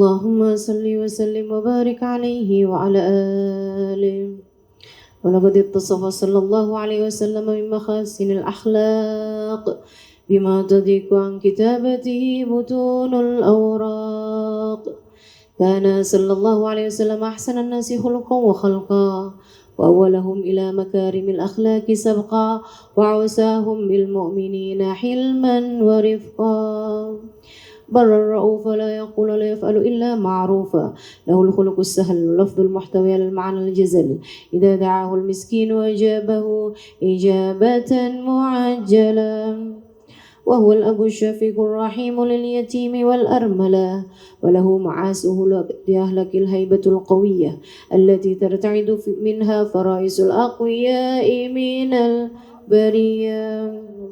اللهم صل وسلم وبارك عليه وعلى آله. ولقد اتصف صلى الله عليه وسلم من محاسن الأخلاق بما تضيق عن كتابته بطون الأوراق. كان صلى الله عليه وسلم أحسن الناس خلقا وخلقا وأولهم إلى مكارم الأخلاق سبقا وعوساهم بالمؤمنين حلما ورفقا. بر الرؤوف لا يقول ولا يفعل إلا معروفا. له الخلق السهل اللفظ المحتوي على المعنى الجزل. إذا دعاه المسكين أجابه إجابة معجلة. وهو الأب الشفيق الرحيم لليتيم والأرملة. وله معاسه لأهلك الهيبة القوية التي ترتعد منها فرائس الأقوياء من البرية.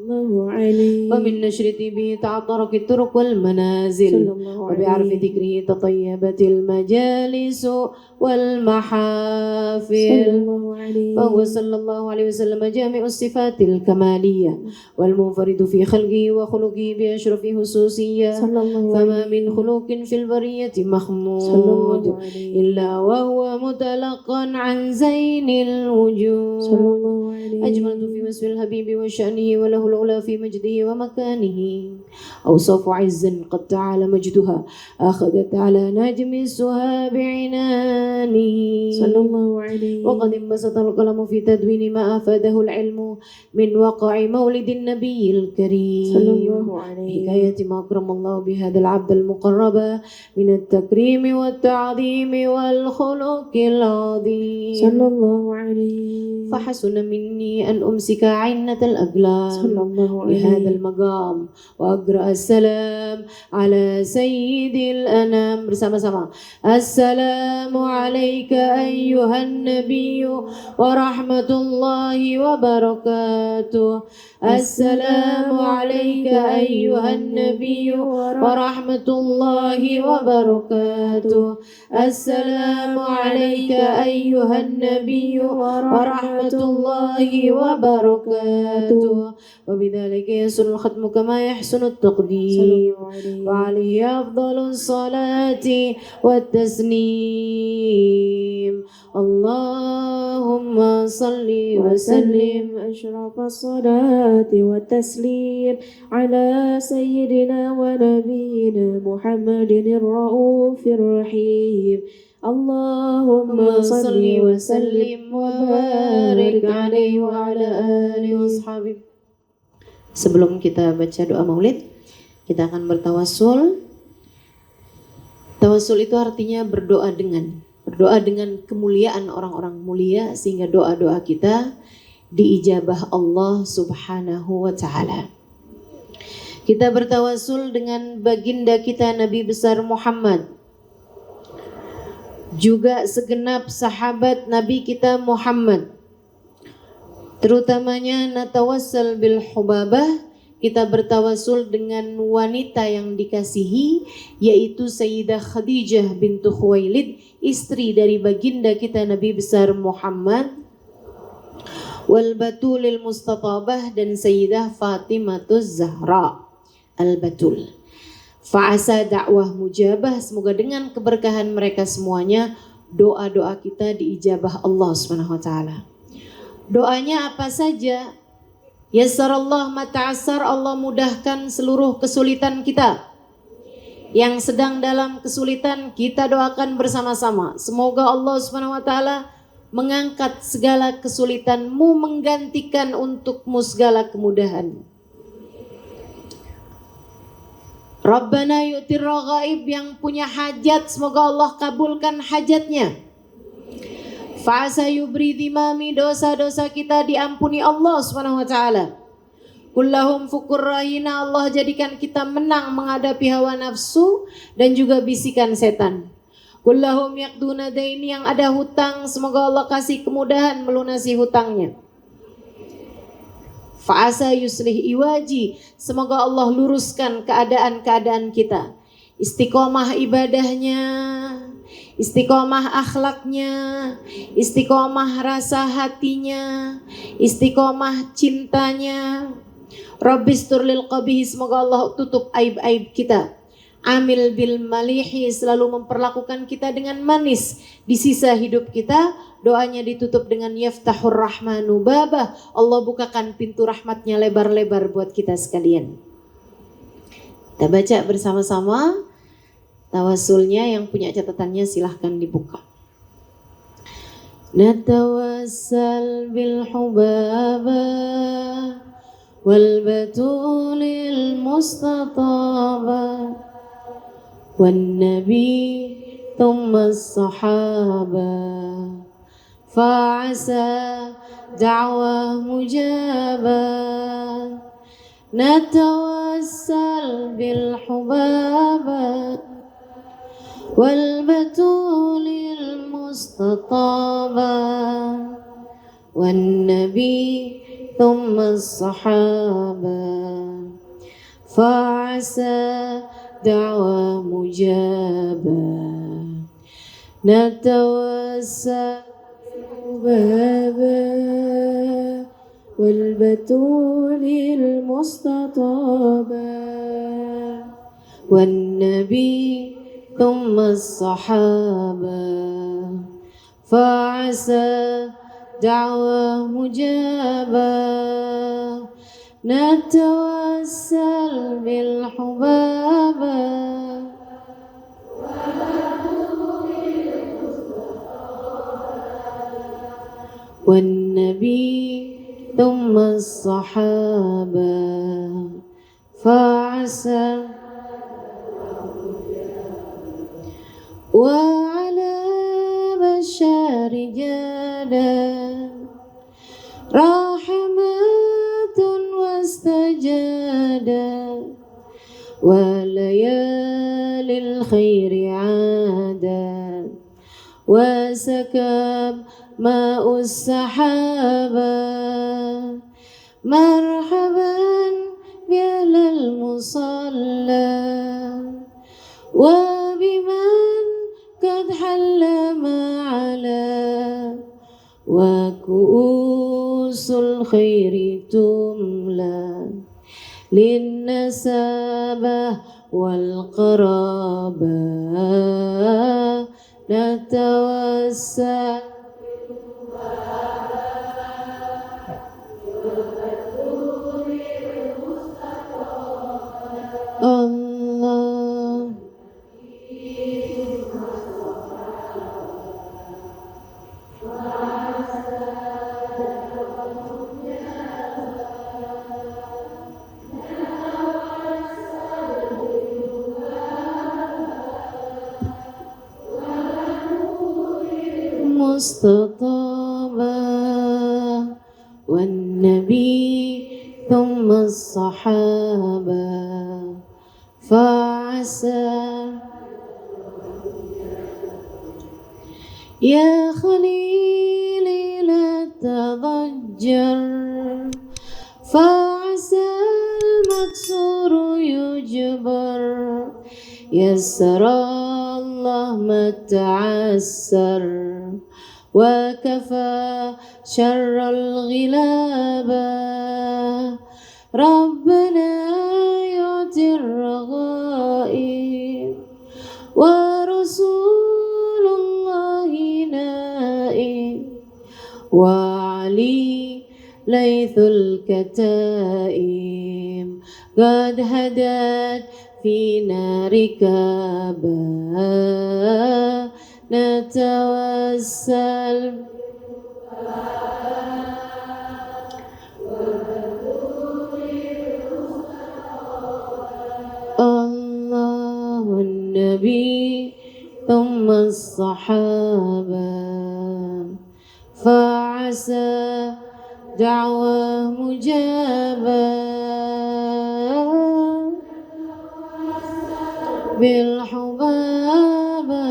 ومن نشر به تعطرك الطرق والمنازل. وبعرف ذكره تطيبت المجالس والمحافل. فهو صلى الله عليه وسلم جامع الصفات الكمالية والمنفرد في خلقه وخلقه بأشرف خصوصية. فما من خلق في البرية محمود إلا وهو متلقا عن زين الوجود. أجملت في وصف الحبيب وشأنه وله العلا في مجده ومكانه. أوصاف عز قد تعالى مجدها أخذت على نجم السها بعنانه. وقد انبسط القلم في تدوين ما أفاده العلم من وقع مولد النبي الكريم. حكاية ما أكرم الله بهذا العبد المقرب من التكريم والتعظيم والخلق العظيم. فحسن مني أن أمسك عنة الأقلام بهذا المقام وأقرأ السلام على سيد الأنام bersama-sama. السلام عليك أيها النبي ورحمة الله وبركاته. السلام عليك أيها النبي ورحمة الله وبركاته. السلام عليك أيها النبي ورحمة الله وبركاته. وبذلك يحسن الختم كما يحسن التقديم. وعليه أفضل الصلاة والتسليم. اللهم صل وسلم أشرف الصلاة والتسليم على سيدنا ونبينا محمد الرؤوف الرحيم. اللهم صل وسلم وبارك عليه وعلى آله وصحبه. Sebelum kita baca doa maulid, kita akan bertawassul. Tawassul itu artinya berdoa dengan kemuliaan orang-orang mulia sehingga doa-doa kita diijabah Allah Subhanahu wa taala. Kita bertawassul dengan baginda kita Nabi besar Muhammad, juga segenap sahabat Nabi kita Muhammad. Terutamanya natawassal bil hubabah, kita bertawassul dengan wanita yang dikasihi, yaitu Sayyidah Khadijah bintu Khuwailid, istri dari baginda kita Nabi besar Muhammad. Wal Batulil Mustatabah, dan Sayyidah Fatimatuz Zahra Al-Batul. Fa'asa dakwah mujabah, semoga dengan keberkahan mereka semuanya doa-doa kita diijabah Allah Subhanahu wa taala. Doanya apa saja? Yassarallah mata'assar, Allah mudahkan seluruh kesulitan kita. Yang sedang dalam kesulitan kita doakan bersama-sama. Semoga Allah Subhanahu wa taala mengangkat segala kesulitanmu, menggantikan untukmu segala kemudahan. Rabbana yu'tir raghaib, yang punya hajat semoga Allah kabulkan hajatnya. Fa'asa yubri dhimami, dosa-dosa kita diampuni Allah Subhanahu wa taala. Kullahum fukur rahina, Allah jadikan kita menang menghadapi hawa nafsu dan juga bisikan setan. Kullahum yaqduna daini, yang ada hutang semoga Allah kasih kemudahan melunasi hutangnya. Fa'asa yuslih iwaji, semoga Allah luruskan keadaan-keadaan kita. Istiqomah ibadahnya, istiqomah akhlaknya, istiqomah rasa hatinya, istiqomah cintanya. Rabbistur lil qabih, semoga Allah tutup aib-aib kita. amil bil malihi, selalu memperlakukan kita dengan manis di sisa hidup kita. Doanya ditutup dengan yaftahur rahmanu babah, Allah bukakan pintu rahmatnya lebar-lebar buat kita sekalian. Kita baca bersama-sama tawasulnya, yang punya catatannya silahkan dibuka. Natawassal bil hubaba wal batulil mustataba wan nabi thumma as-sahaba fa'asa da'wah mujabah. Natawassal bil hubaba wal batulil mustataba wan nabi thumma as-sahaba fa'asa da'wah mujabah. Natawassal baba wal batulil mustataba wan nabi thumma as-sahaba fa'asa da'wah mujabah. Natawassal bil hubaba wan nabi thumma as-sahaba fa'asa wa ala bashari jada rahmatun wastajada wa layalil khairi ada wa sakab ma'us sahaba marhaban bi'alal musalla wa biman qad halla ma'ala wa ku'usul khairi tumla lin nasabah wal qarabah. Natawassal Allah mustataba wan nabi thumma as-sahaba fa'asa ya khalili la tadajjar fa'asa al-maksuru yujbar yassara Allah ma ta'assar wa kafa syarral ghilaba Rabbana yu'tir ghaib wa rasulullahi naib wa ali laythul kataim qad hadat fi narikaba. Natawassal Allahun nabi thumma as-sahaba fa'asa da'wah mujabah bil hubaba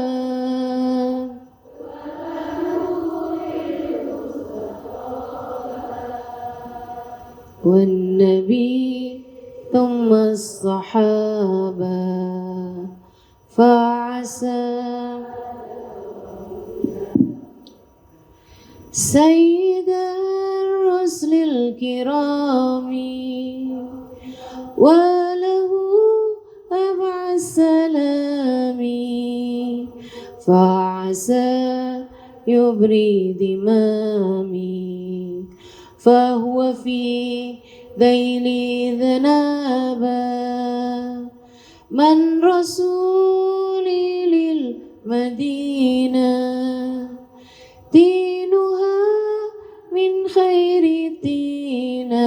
wan nabi thumma as-sahaba fa'asa sayyidar rusulil kirami wa lahu ab'asa فعسى يبري ذمامي فهو في ذيلي ذنابا من رسولي للمدينة دينها من خير دينا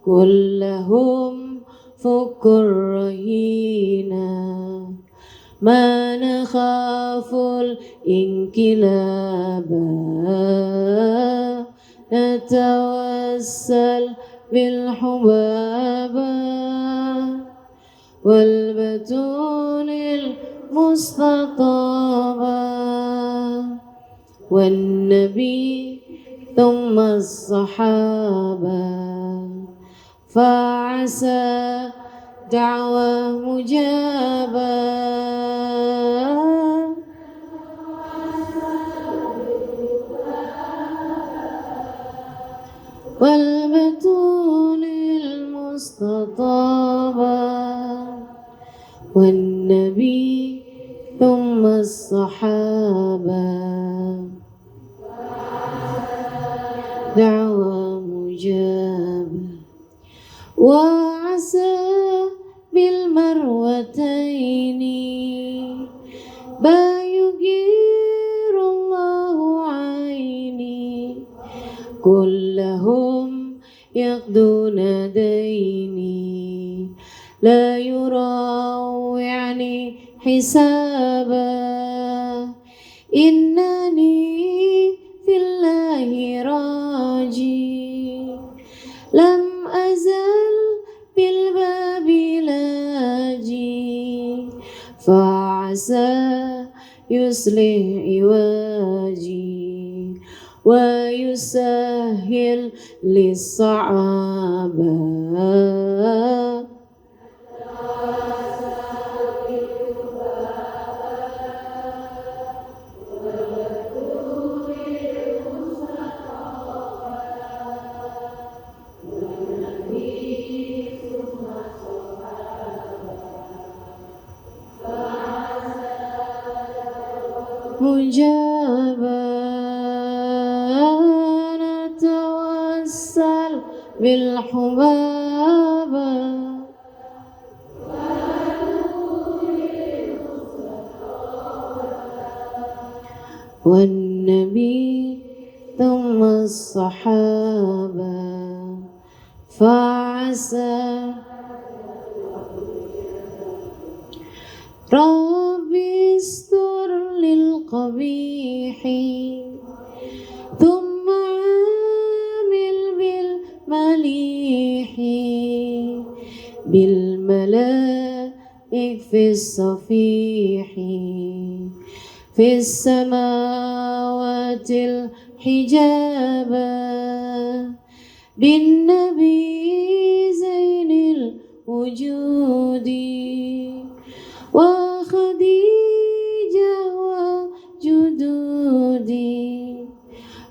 كلهم فك الرهينا ما نخاف الانقلاب نتوسل بالحبابة والبتول المستطابة والنبي ثم الصحابة فعسى دعوة مجابة والبتول المستطابة والنبي ثم الصحابة دعوة مجابة وعسى بالمروتين با يغير الله عيني كلهم يقضون ديني لا يراوعني حسابا إنني في الله راجي لم أزل بالباب لاجي فعسى يصلح عواجي ويسهل للصعابة مجابا نتوسل بالحبابة والنبي ثم الصحابة فعسى ربي استر للقبيح ثم عامل بالمليح بالملائك في الصفيح في السماوات الحجابا بالنبي زين الوجود وخديجة وجدودي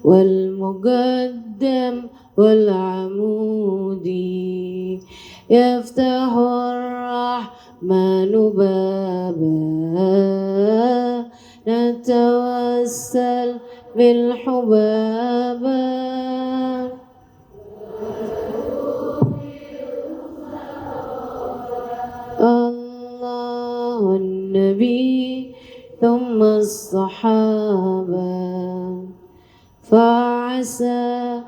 والمقدم والعمود يفتح الرحمن بابا نتوسل بالحبابة الله والنبي ثم الصحابة فعسى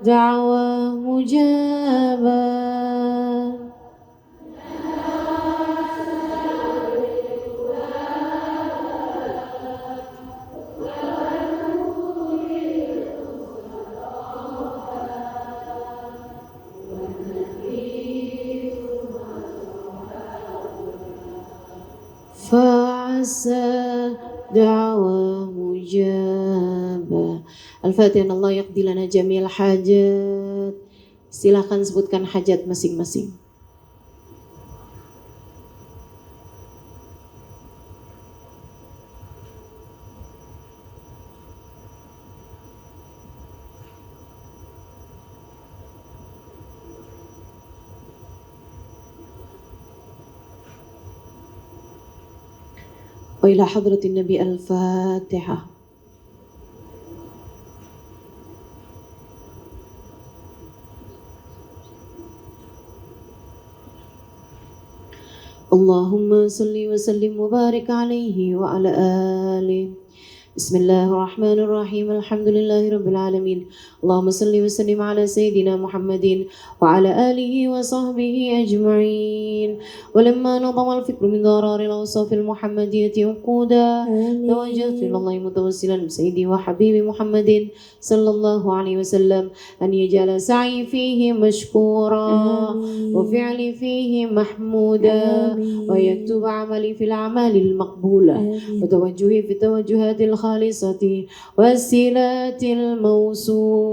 دعوة مجابة فعسى دعوة مجابة. Al-Fatihah. Allah yaqdi lana jami'al hajat. Silakan sebutkan hajat masing-masing. وإلى حضرة النبي الفاتحة. اللهم صل وسلم وبارك عليه وعلى آله. بسم الله الرحمن الرحيم. الحمد لله رب العالمين. اللهم صل وسلم على سيدنا محمد وعلى آله وصحبه أجمعين. ولما نظم الفكر من ضرار الأوصاف المحمدية عقودا توجهت إلى الله متوسلا بسيدي وحبيبي محمد صلى الله عليه وسلم أن يجعل سعي فيه مشكورا وفعلي فيه محمودا ويكتب عملي في الأعمال المقبولة وتوجهي في التوجهات الخالصة والسيلات الموصولة.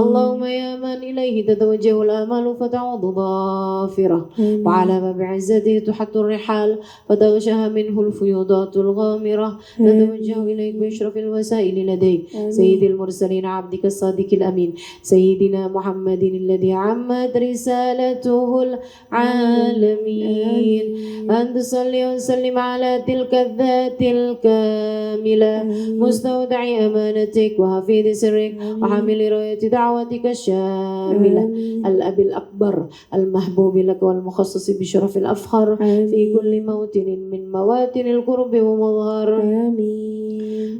اللهم يا من إليه تتوجه الآمال فتعود ظافرة وعلى باب عزته تحط الرحال فتغشها منه الفيوضات الغامرة نتوجه إليك بأشرف الوسائل لديك سيد المرسلين عبدك الصادق الأمين سيدنا محمد الذي عمت رسالته العالمين أن تصلي وسلم على تلك الذات الكاملة مستودع أمانتك وحفيظ سرك وحامل راية دعوتك الشاملة الأب الأكبر المحبوب لك والمخصص بشرف الأفخر في كل موطن من مواطن القرب ومظهر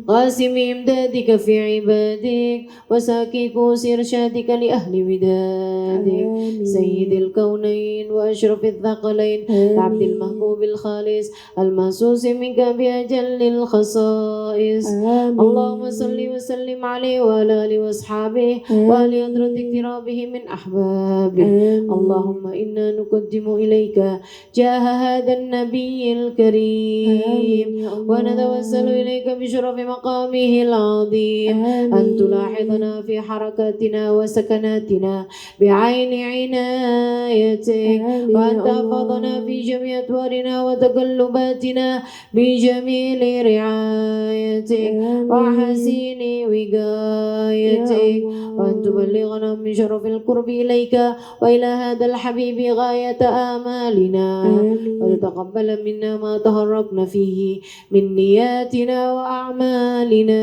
قاسم إمدادك في عبادك وساكي كوس إرشادك لأهل ودادك سيد الكونين وأشرف الثقلين العبد المحبوب الخالص المحسوس منك بأجل الخصائص. اللهم صل وسلم عليه وعلى آله وأصحابه وآل حضرة اقترابه من أحبابه. اللهم إنا نقدم إليك جاه هذا النبي الكريم ونتوسل إليك بشرف مقامه العظيم أن تلاحظنا في حركاتنا وسكناتنا بعين عنايتك وأن تحفظنا في جميع أطوارنا وتقلباتنا بجميل رعايتك وحسين وقايتك وأن تبلغنا من شرف القرب إليك وإلى هذا الحبيب غاية آمالنا وتتقبل منا ما تهربنا فيه من نياتنا وأعمالنا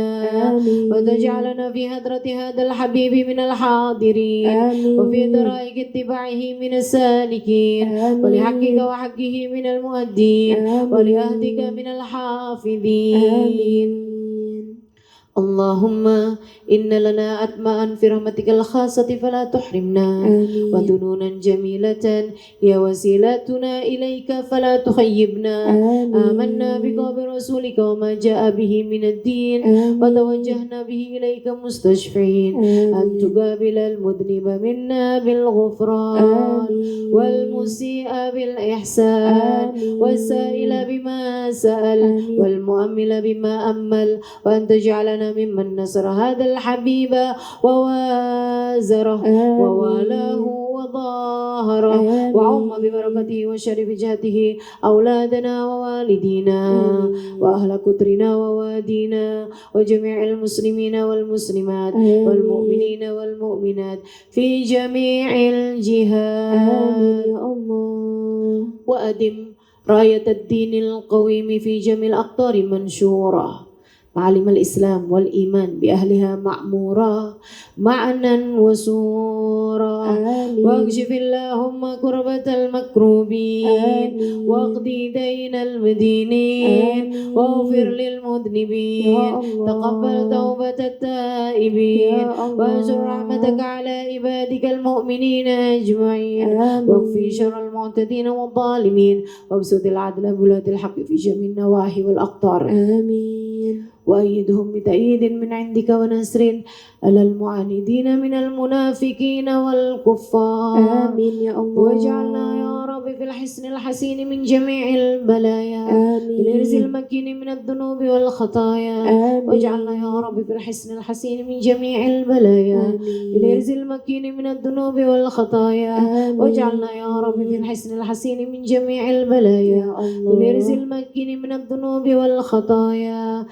وتجعلنا في حضرة هذا الحبيب من الحاضرين وفي طرائق اتباعه من السالكين ولحقك وحقه من المؤدين ولأهدك من الحافظين. اللهم إن لنا أطماعا في رحمتك الخاصة فلا تحرمنا وذنونا جميلة هي وسيلتنا إليك فلا تخيبنا. آمنا بك وبرسولك وما جاء به من الدين وتوجهنا به إليك مستشفعين أن تقابل المذنب منا بالغفران والمسيء بالإحسان والسائل بما سأل والمؤمل بما أمل وأن تجعلنا ممن نصر هذا الحبيب ووازره ووالاه وظاهره وعم ببركته وشرف جهته أولادنا ووالدينا وأهل قطرنا ووادينا وجميع المسلمين والمسلمات والمؤمنين والمؤمنات في جميع الجهات. يا الله وأدم راية الدين القويم في جميع الأقطار منشورة معالم الإسلام والإيمان بأهلها مأمورة معنا وسورا واكشف اللهم كربة المكروبين واقضي دين المدينين واغفر للمذنبين تقبل توبة التائبين وانشر رحمتك على عبادك المؤمنين أجمعين واكفي شر المعتدين والظالمين وابسط العدل بولاة الحق في جميع النواحي والأقطار. آمين. وأيدهم بتأييد من عندك ونصر على المعاندين من المنافقين والكفار. آمين يا الله. واجعلنا يا رب في الحسن الحسين من جميع البلايا. آمين. بالإرز المكين من الذنوب والخطايا. آمين. واجعلنا يا رب في الحسن الحسين من جميع البلايا. آمين. بالإرز المكين من الذنوب والخطايا. آمين. واجعلنا يا رب في الحسن الحسين من جميع البلايا. بالإرز المكين من الذنوب والخطايا.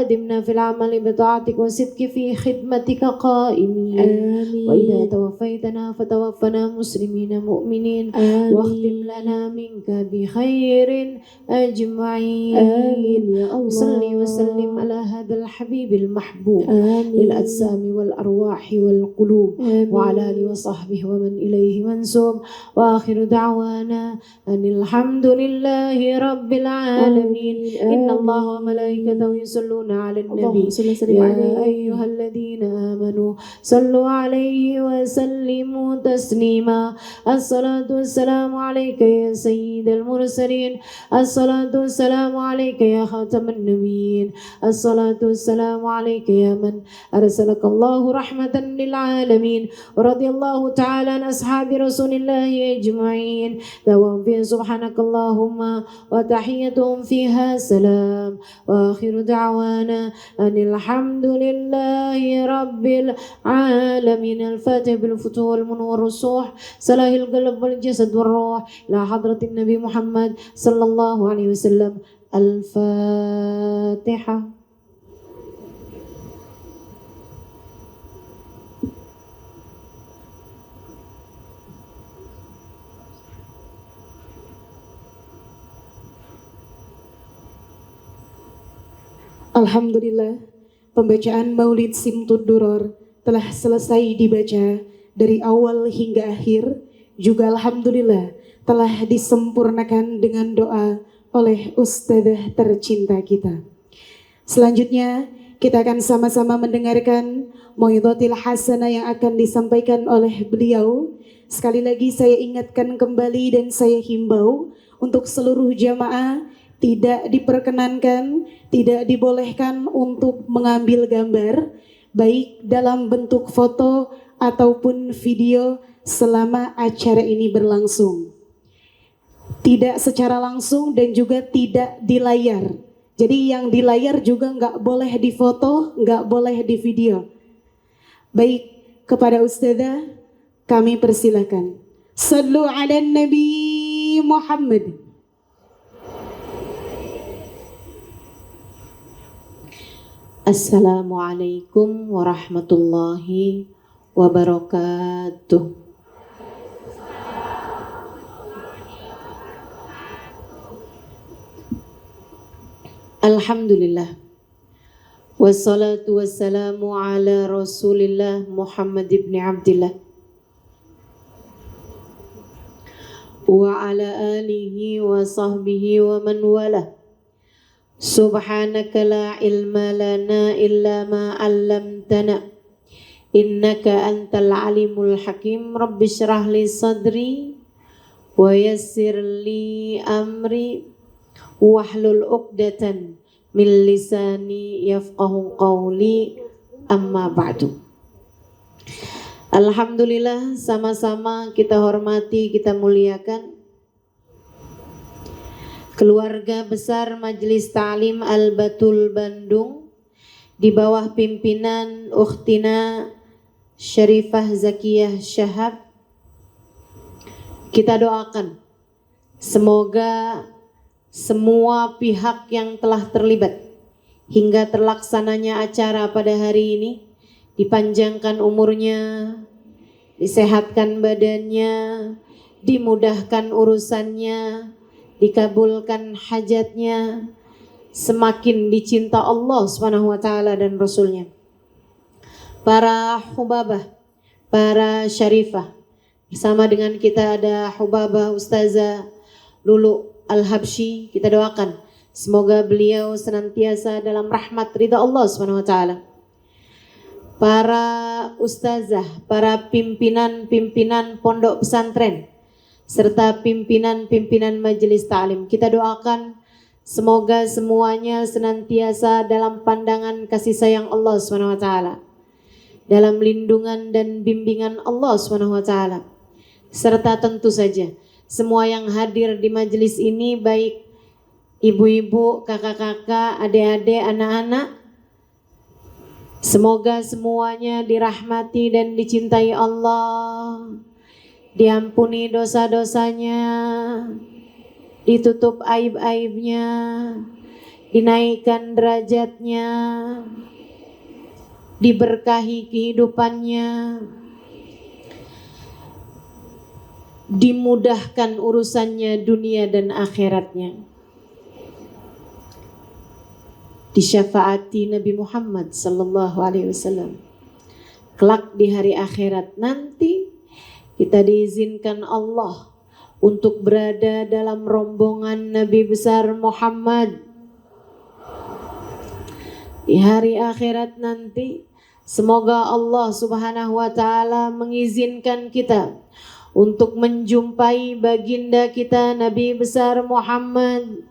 وأدمنا في العمل بطاعتك وصدق في خدمتك قائمين آمين وإذا توفيتنا فتوفنا مسلمين مؤمنين واختم لنا منك بخير أجمعين آمين يا الله وصلي وسلم على هذا الحبيب المحبوب آمين للأجسام والأرواح والقلوب آمين وعلى آله وصحبه ومن إليه منسوب وآخر دعوانا أن الحمد لله رب العالمين إن الله وملائكته يصلون على النبي اللهم صل وسلم يا عليه أيها الذين آمنوا صلوا عليه وسلموا تسليما الصلاة والسلام عليك يا سيد المرسلين الصلاة والسلام عليك يا خاتم النبيين الصلاة والسلام عليك يا من أرسلك الله رحمة للعالمين ورضي الله تعالى عن أصحاب رسول الله أجمعين دوام فيه سبحانك اللهم وتحيتهم فيها سلام وآخر دعوانا أن الحمد لله رب العالمين الفاتح بالفتوح والمنور والصوح صلاح القلب والجسد والروح إلى حضرة النبي محمد صلى الله عليه وسلم الفاتحة. Alhamdulillah, pembacaan Maulid Simtud Duror telah selesai dibaca dari awal hingga akhir. Juga Alhamdulillah telah disempurnakan dengan doa oleh Ustadzah tercinta kita. Selanjutnya kita akan sama-sama mendengarkan Mau'izatil Hasanah yang akan disampaikan oleh beliau. Sekali lagi saya ingatkan kembali dan saya himbau untuk seluruh jamaah tidak diperkenankan, tidak dibolehkan untuk mengambil gambar baik dalam bentuk foto ataupun video selama acara ini berlangsung. Tidak secara langsung dan juga tidak di layar. Jadi yang di layar juga nggak boleh difoto, nggak boleh di video. Baik, kepada Ustadzah kami persilakan. Sallu ala Nabi Muhammad. Assalamualaikum warahmatullahi wabarakatuh. Alhamdulillah wassalatu wassalamu ala Rasulillah Muhammad ibn Abdillah wa ala alihi wa sahbihi wa man walah. Subhanaka la ilma lana illa ma 'allamtana innaka antal alimul hakim. Rabbi shrah li sadri wa yassir li amri wahlul 'uqdatan min lisani yafqahu qawli, amma ba'du. Alhamdulillah, sama-sama kita hormati, kita muliakan keluarga besar Majelis Ta'lim Al-Batul Bandung di bawah pimpinan Ukhtina Syarifah Zakiyah Syahab. Kita doakan semoga semua pihak yang telah terlibat hingga terlaksananya acara pada hari ini dipanjangkan umurnya, disehatkan badannya, dimudahkan urusannya, dikabulkan hajatnya, semakin dicinta Allah Subhanahu wa taala dan Rasulnya. Para hubabah, para syarifah, bersama dengan kita ada hubabah Ustazah Lulu Al-Habsyi, kita doakan semoga beliau senantiasa dalam rahmat ridha Allah Subhanahu wa taala. Para ustazah, para pimpinan-pimpinan pondok pesantren serta pimpinan-pimpinan majelis ta'lim, kita doakan semoga semuanya senantiasa dalam pandangan kasih sayang Allah SWT, dalam lindungan dan bimbingan Allah SWT, serta tentu saja semua yang hadir di majelis ini, baik ibu-ibu, kakak-kakak, adik-adik, anak-anak, semoga semuanya dirahmati dan dicintai Allah, diampuni dosa-dosanya, ditutup aib-aibnya, dinaikkan derajatnya, diberkahi kehidupannya, dimudahkan urusannya dunia dan akhiratnya. Disyafaati Nabi Muhammad sallallahu alaihi wasallam. Kelak di hari akhirat nanti kita diizinkan Allah untuk berada dalam rombongan Nabi besar Muhammad. Di hari akhirat nanti semoga Allah Subhanahu wa taala mengizinkan kita untuk menjumpai baginda kita Nabi besar Muhammad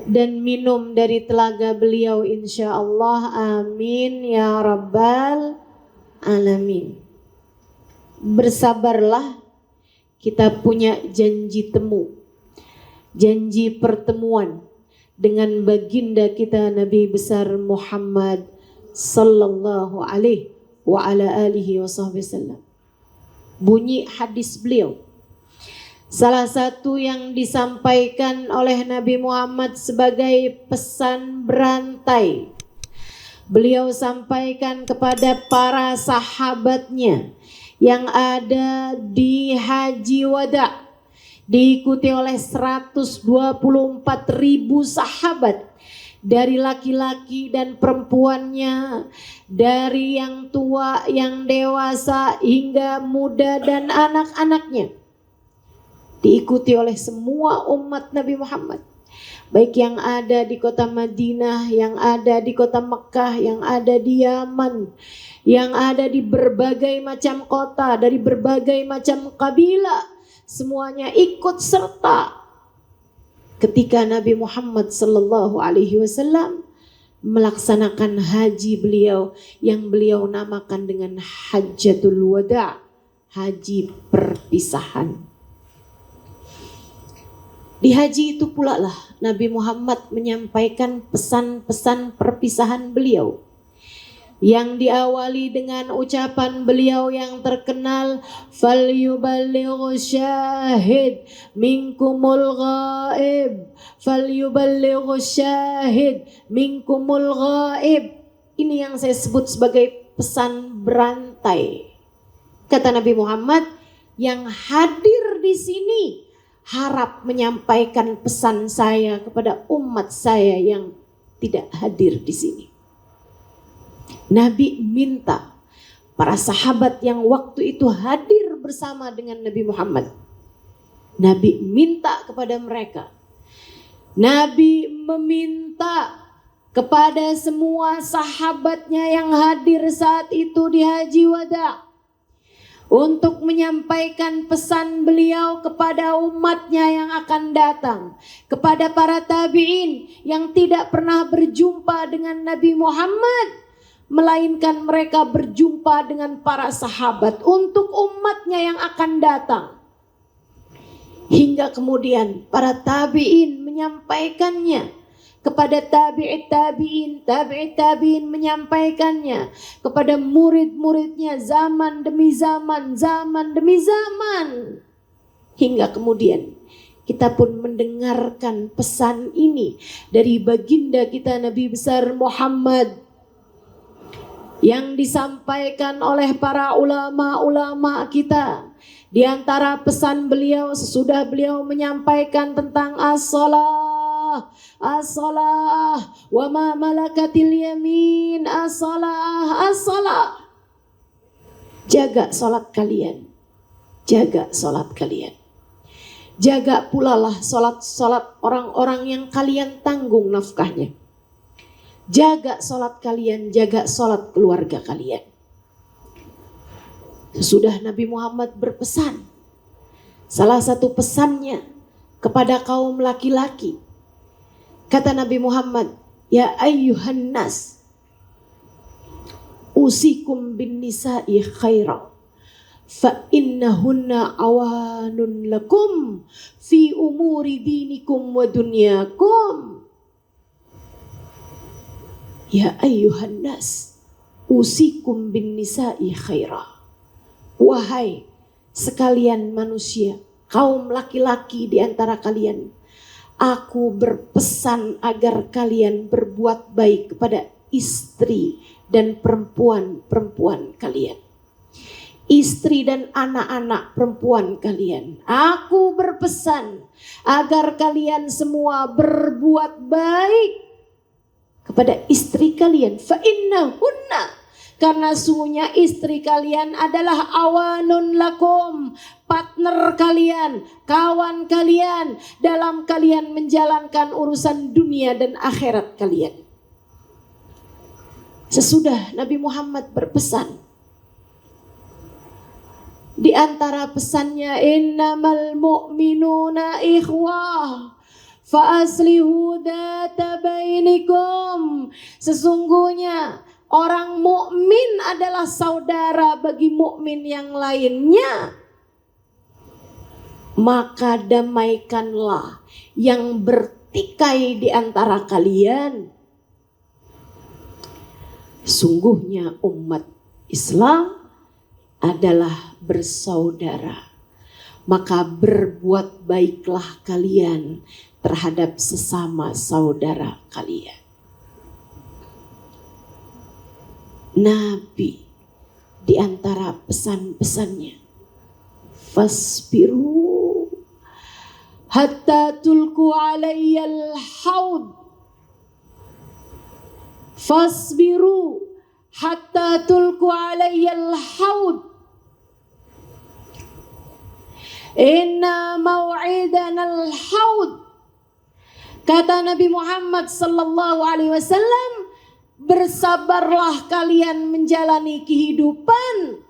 dan minum dari telaga beliau insyaallah. Amin ya rabbal alamin. Bersabarlah, kita punya janji temu, janji pertemuan dengan baginda kita Nabi besar Muhammad sallallahu alaihi wa ala alihi wasallam. Bunyi hadis beliau, salah satu yang disampaikan oleh Nabi Muhammad sebagai pesan berantai. Beliau sampaikan kepada para sahabatnya yang ada di Haji Wada, diikuti oleh 124.000 sahabat, dari laki-laki dan perempuannya, dari yang tua, yang dewasa, hingga muda dan anak-anaknya. Diikuti oleh semua umat Nabi Muhammad, baik yang ada di kota Madinah, yang ada di kota Mekah, yang ada di Yaman, yang ada di berbagai macam kota, dari berbagai macam kabilah, semuanya ikut serta ketika Nabi Muhammad sallallahu alaihi wasallam melaksanakan haji beliau yang beliau namakan dengan Hajjatul Wada, haji perpisahan. Di haji itu pula lah Nabi Muhammad menyampaikan pesan-pesan perpisahan beliau, yang diawali dengan ucapan beliau yang terkenal, falyuballighu syahid minkumul ghaib, falyuballighu syahid minkumul ghaib. Ini yang saya sebut sebagai pesan berantai. Kata Nabi Muhammad, yang hadir di sini harap menyampaikan pesan saya kepada umat saya yang tidak hadir di sini. Nabi minta para sahabat yang waktu itu hadir bersama dengan Nabi Muhammad, Nabi minta kepada mereka, Nabi meminta kepada semua sahabatnya yang hadir saat itu di Haji Wada untuk menyampaikan pesan beliau kepada umatnya yang akan datang, kepada para tabi'in yang tidak pernah berjumpa dengan Nabi Muhammad, melainkan mereka berjumpa dengan para sahabat, untuk umatnya yang akan datang. Hingga kemudian para tabi'in menyampaikannya kepada tabi'it tabi'in menyampaikannya kepada murid-muridnya, zaman demi zaman, zaman demi zaman. Hingga kemudian kita pun mendengarkan pesan ini dari baginda kita Nabi besar Muhammad, yang disampaikan oleh para ulama-ulama kita. Di antara pesan beliau sesudah beliau menyampaikan tentang as-salah, as-salah, wa ma malakatil yamin, as-salah, as-salah. Jaga salat kalian, jaga salat kalian. Jaga pula lah salat-salat orang-orang yang kalian tanggung nafkahnya. Jaga salat kalian, jaga salat keluarga kalian. Sesudah Nabi Muhammad berpesan, salah satu pesannya kepada kaum laki-laki, kata Nabi Muhammad, ya ayyuhan nas, usikum bin nisa'i khaira, fa innahunna awanun lakum fi umuri dinikum wa dunyakum. Ya ayyuhan nas, usikum bin nisa'i khaira. Wahai sekalian manusia, kaum laki-laki di antara kalian, Aku berpesan agar kalian berbuat baik kepada istri dan perempuan-perempuan kalian. Istri dan anak-anak perempuan kalian. Aku berpesan agar kalian semua berbuat baik kepada istri kalian. Fa innahunna, karena sungguhnya istri kalian adalah awanun lakum, partner kalian, kawan kalian dalam kalian menjalankan urusan dunia dan akhirat kalian. Sesudah Nabi Muhammad berpesan, di antara pesannya, innamal mu'minuna ikhwah fa aslihu dzata bainikum. Sesungguhnya orang mukmin adalah saudara bagi mukmin yang lainnya. Maka damaikanlah yang bertikai di antara kalian. Sungguhnya umat Islam adalah bersaudara. Maka berbuat baiklah kalian terhadap sesama saudara kalian. Nabi di antara pesan-pesannya, fasbiru hatta tulku alayyal haud. Fasbiru hatta tulku alayyal haud. Inna mau'idana al-haud. Kata Nabi Muhammad sallallahu alaihi wasallam, bersabarlah kalian menjalani kehidupan.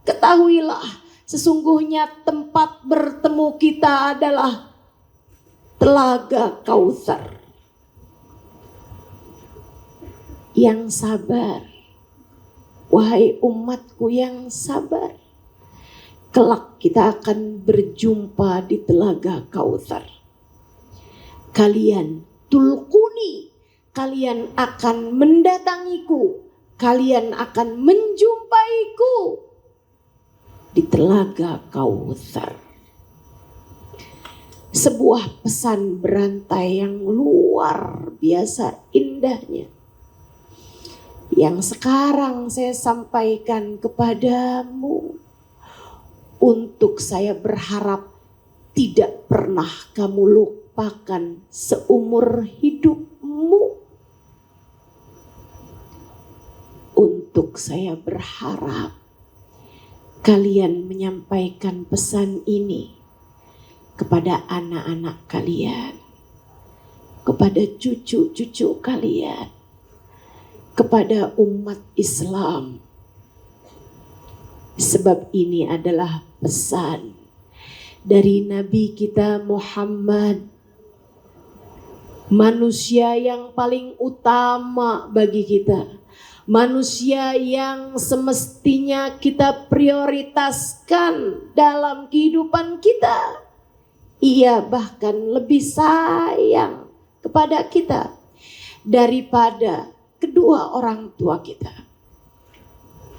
Ketahuilah sesungguhnya tempat bertemu kita adalah Telaga Kautsar. Yang sabar, wahai umatku yang sabar, kelak kita akan berjumpa di Telaga Kautsar. Kalian tulkuni, kalian akan mendatangiku, kalian akan menjumpaiku di Telaga Kautsar. Sebuah pesan berantai yang luar biasa indahnya, yang sekarang saya sampaikan kepadamu. Untuk saya berharap tidak pernah kamu lupakan seumur hidupmu. Untuk saya berharap kalian menyampaikan pesan ini kepada anak-anak kalian, kepada cucu-cucu kalian, kepada umat Islam. Sebab ini adalah pesan dari Nabi kita Muhammad, manusia yang paling utama bagi kita, manusia yang semestinya kita prioritaskan dalam kehidupan kita. Ia bahkan lebih sayang kepada kita daripada kedua orang tua kita,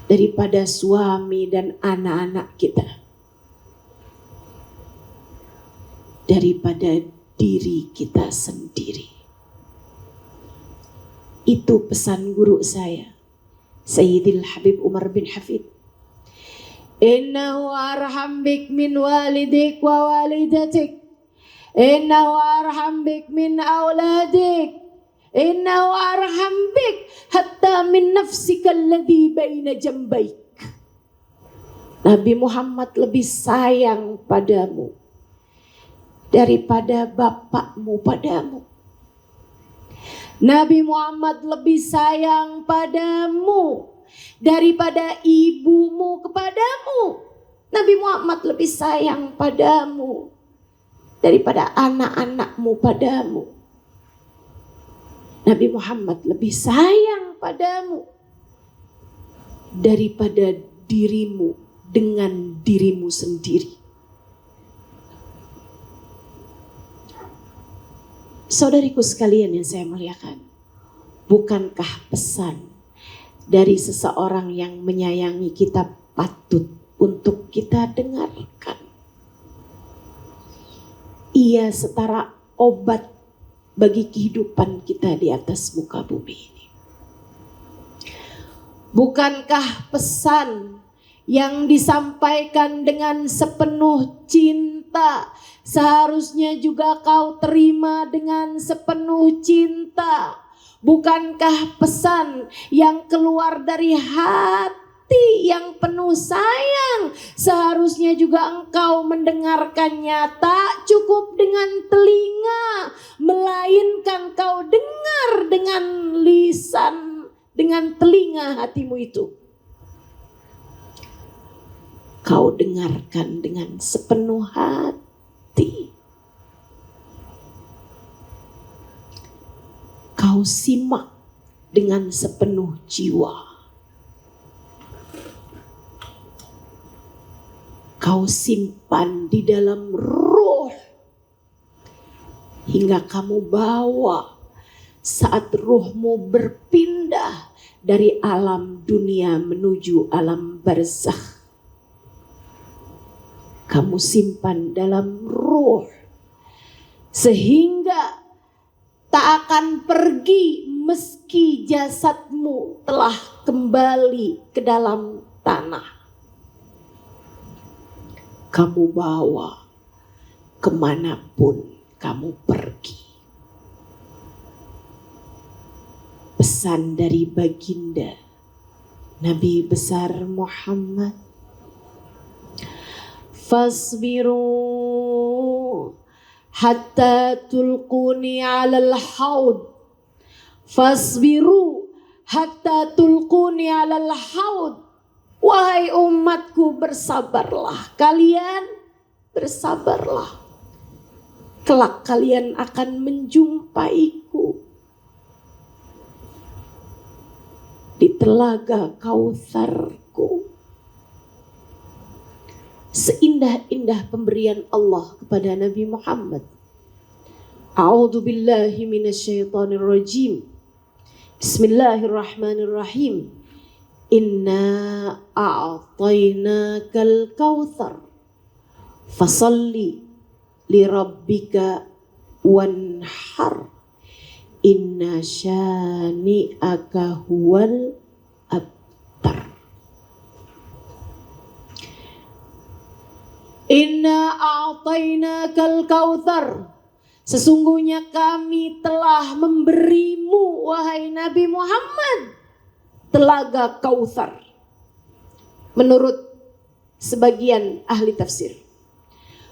daripada suami dan anak-anak kita, daripada diri kita sendiri. Itu pesan guru saya, Sayyidil Habib Umar bin Hafid. Innahu arham bik min walidik wa walidatik. Innahu arham bik min auladik. Innahu arham bik hatta min nafsika alladhi baina jambaik. Nabi Muhammad lebih sayang padamu daripada bapakmu padamu. Nabi Muhammad lebih sayang padamu daripada ibumu kepadamu. Nabi Muhammad lebih sayang padamu daripada anak-anakmu padamu. Nabi Muhammad lebih sayang padamu daripada dirimu dengan dirimu sendiri. Saudariku sekalian yang saya muliakan, bukankah pesan dari seseorang yang menyayangi kita patut untuk kita dengarkan? Ia setara obat bagi kehidupan kita di atas muka bumi ini. Bukankah pesan yang disampaikan dengan sepenuh cinta seharusnya juga kau terima dengan sepenuh cinta? Bukankah pesan yang keluar dari hati yang penuh sayang seharusnya juga engkau mendengarkannya? Tak cukup dengan telinga, melainkan kau dengar dengan lisan, dengan telinga hatimu itu. Kau dengarkan dengan sepenuh hati. Kau simak dengan sepenuh jiwa. Kau simpan di dalam ruh hingga kamu bawa saat ruhmu berpindah dari alam dunia menuju alam barzakh. Kamu simpan dalam ruh sehingga tak akan pergi meski jasadmu telah kembali ke dalam tanah. Kamu bawa kemanapun kamu pergi. Pesan dari baginda Nabi besar Muhammad. Fasbiru hatta tulquni alal haud. Fasbiru hatta tulquni alal haud. Wahai umatku, bersabarlah. Kalian bersabarlah. Kelak kalian akan menjumpaiku di telaga Kautsarku. Seindah-indah pemberian Allah kepada Nabi Muhammad. A'udzu billahi minasyaitonir rajim. Bismillahirrahmanirrahim. Inna a'tainakal kautsar. Fasalli li rabbika wanhar. Inna syani'aka huwal abtar. Inna a'tainakal kautsar. Sesungguhnya kami telah memberimu, wahai Nabi Muhammad, telaga Kautsar. Menurut sebagian ahli tafsir.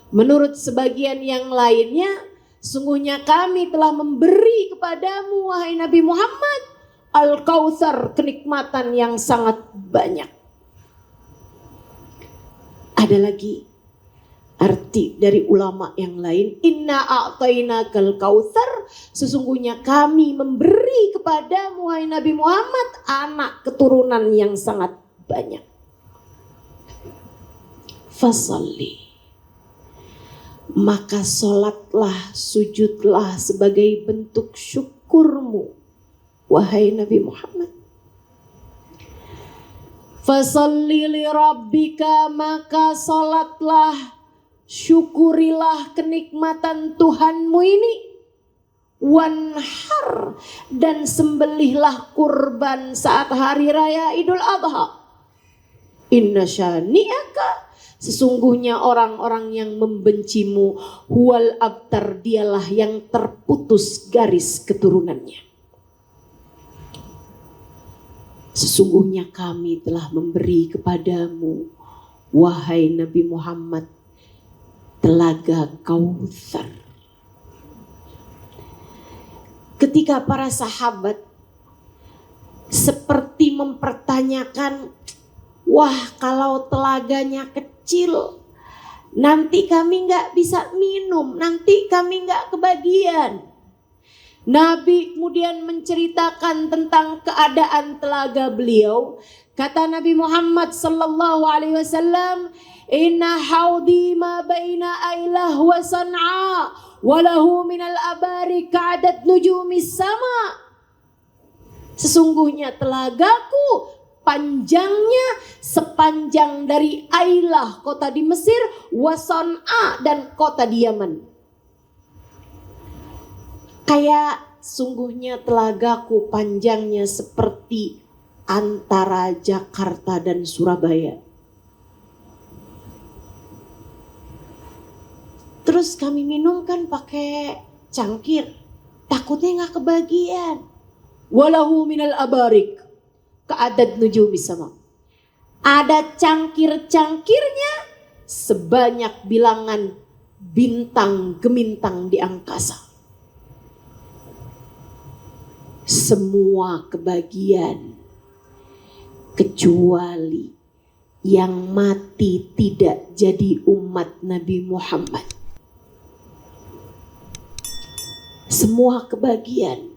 Menurut sebagian yang lainnya, sungguhnya kami telah memberi kepadamu, wahai Nabi Muhammad, Al-Kautsar, kenikmatan yang sangat banyak. Ada lagi arti dari ulama yang lain. Inna a'tainakal kautsar. Sesungguhnya kami memberi kepadamu, wahai Nabi Muhammad, anak keturunan yang sangat banyak. Fasalli. Maka solatlah, sujudlah sebagai bentuk syukurmu, wahai Nabi Muhammad. Fasalli li rabbika. Maka solatlah, syukurilah kenikmatan Tuhanmu ini. Wanhar. Dan sembelihlah kurban saat hari raya Idul Adha. Inna syani'aka. Sesungguhnya orang-orang yang membencimu huwal abtar, dialah yang terputus garis keturunannya. Sesungguhnya kami telah memberi kepadamu, wahai Nabi Muhammad, telaga Kautsar. Ketika para sahabat seperti mempertanyakan, wah kalau telaganya kecil, nanti kami gak bisa minum, nanti kami gak kebagian. Nabi kemudian menceritakan tentang keadaan telaga beliau. Kata Nabi Muhammad sallallahu alaihi wasallam, inna haudi ma baina Ailah wa San'a walahu minal abari ka'adat nujumis sama. Sesungguhnya telagaku panjangnya sepanjang dari Ailah, kota di Mesir, wa San'a, dan kota di Yaman. Kayak sungguhnya telagaku panjangnya seperti antara Jakarta dan Surabaya. Terus kami minum kan pakai cangkir. Takutnya nggak kebagian. Walahu minal abarik ka'adad nujumi sama. Ada cangkir-cangkirnya sebanyak bilangan bintang gemintang di angkasa. Semua kebagian kecuali yang mati tidak jadi umat Nabi Muhammad. Semua kebagian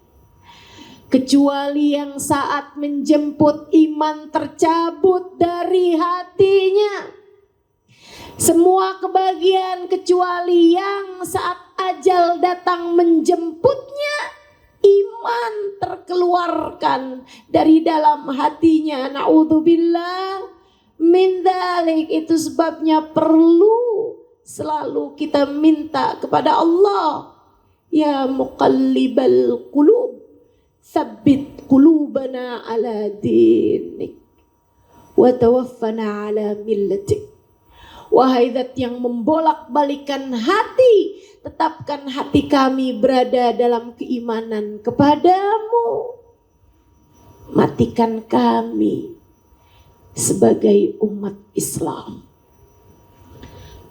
kecuali yang saat menjemput iman tercabut dari hatinya. Semua kebagian kecuali yang saat ajal datang menjemputnya, iman terkeluarkan dari dalam hatinya. Na'udzubillah min dzalik. Itu sebabnya perlu selalu kita minta kepada Allah, ya muqallibal qulub, tsabbit qulubana ala dinik wa tawaffana ala millatik. Wahai zat yang membolak-balikan hati, tetapkan hati kami berada dalam keimanan kepadamu. Matikan kami sebagai umat Islam.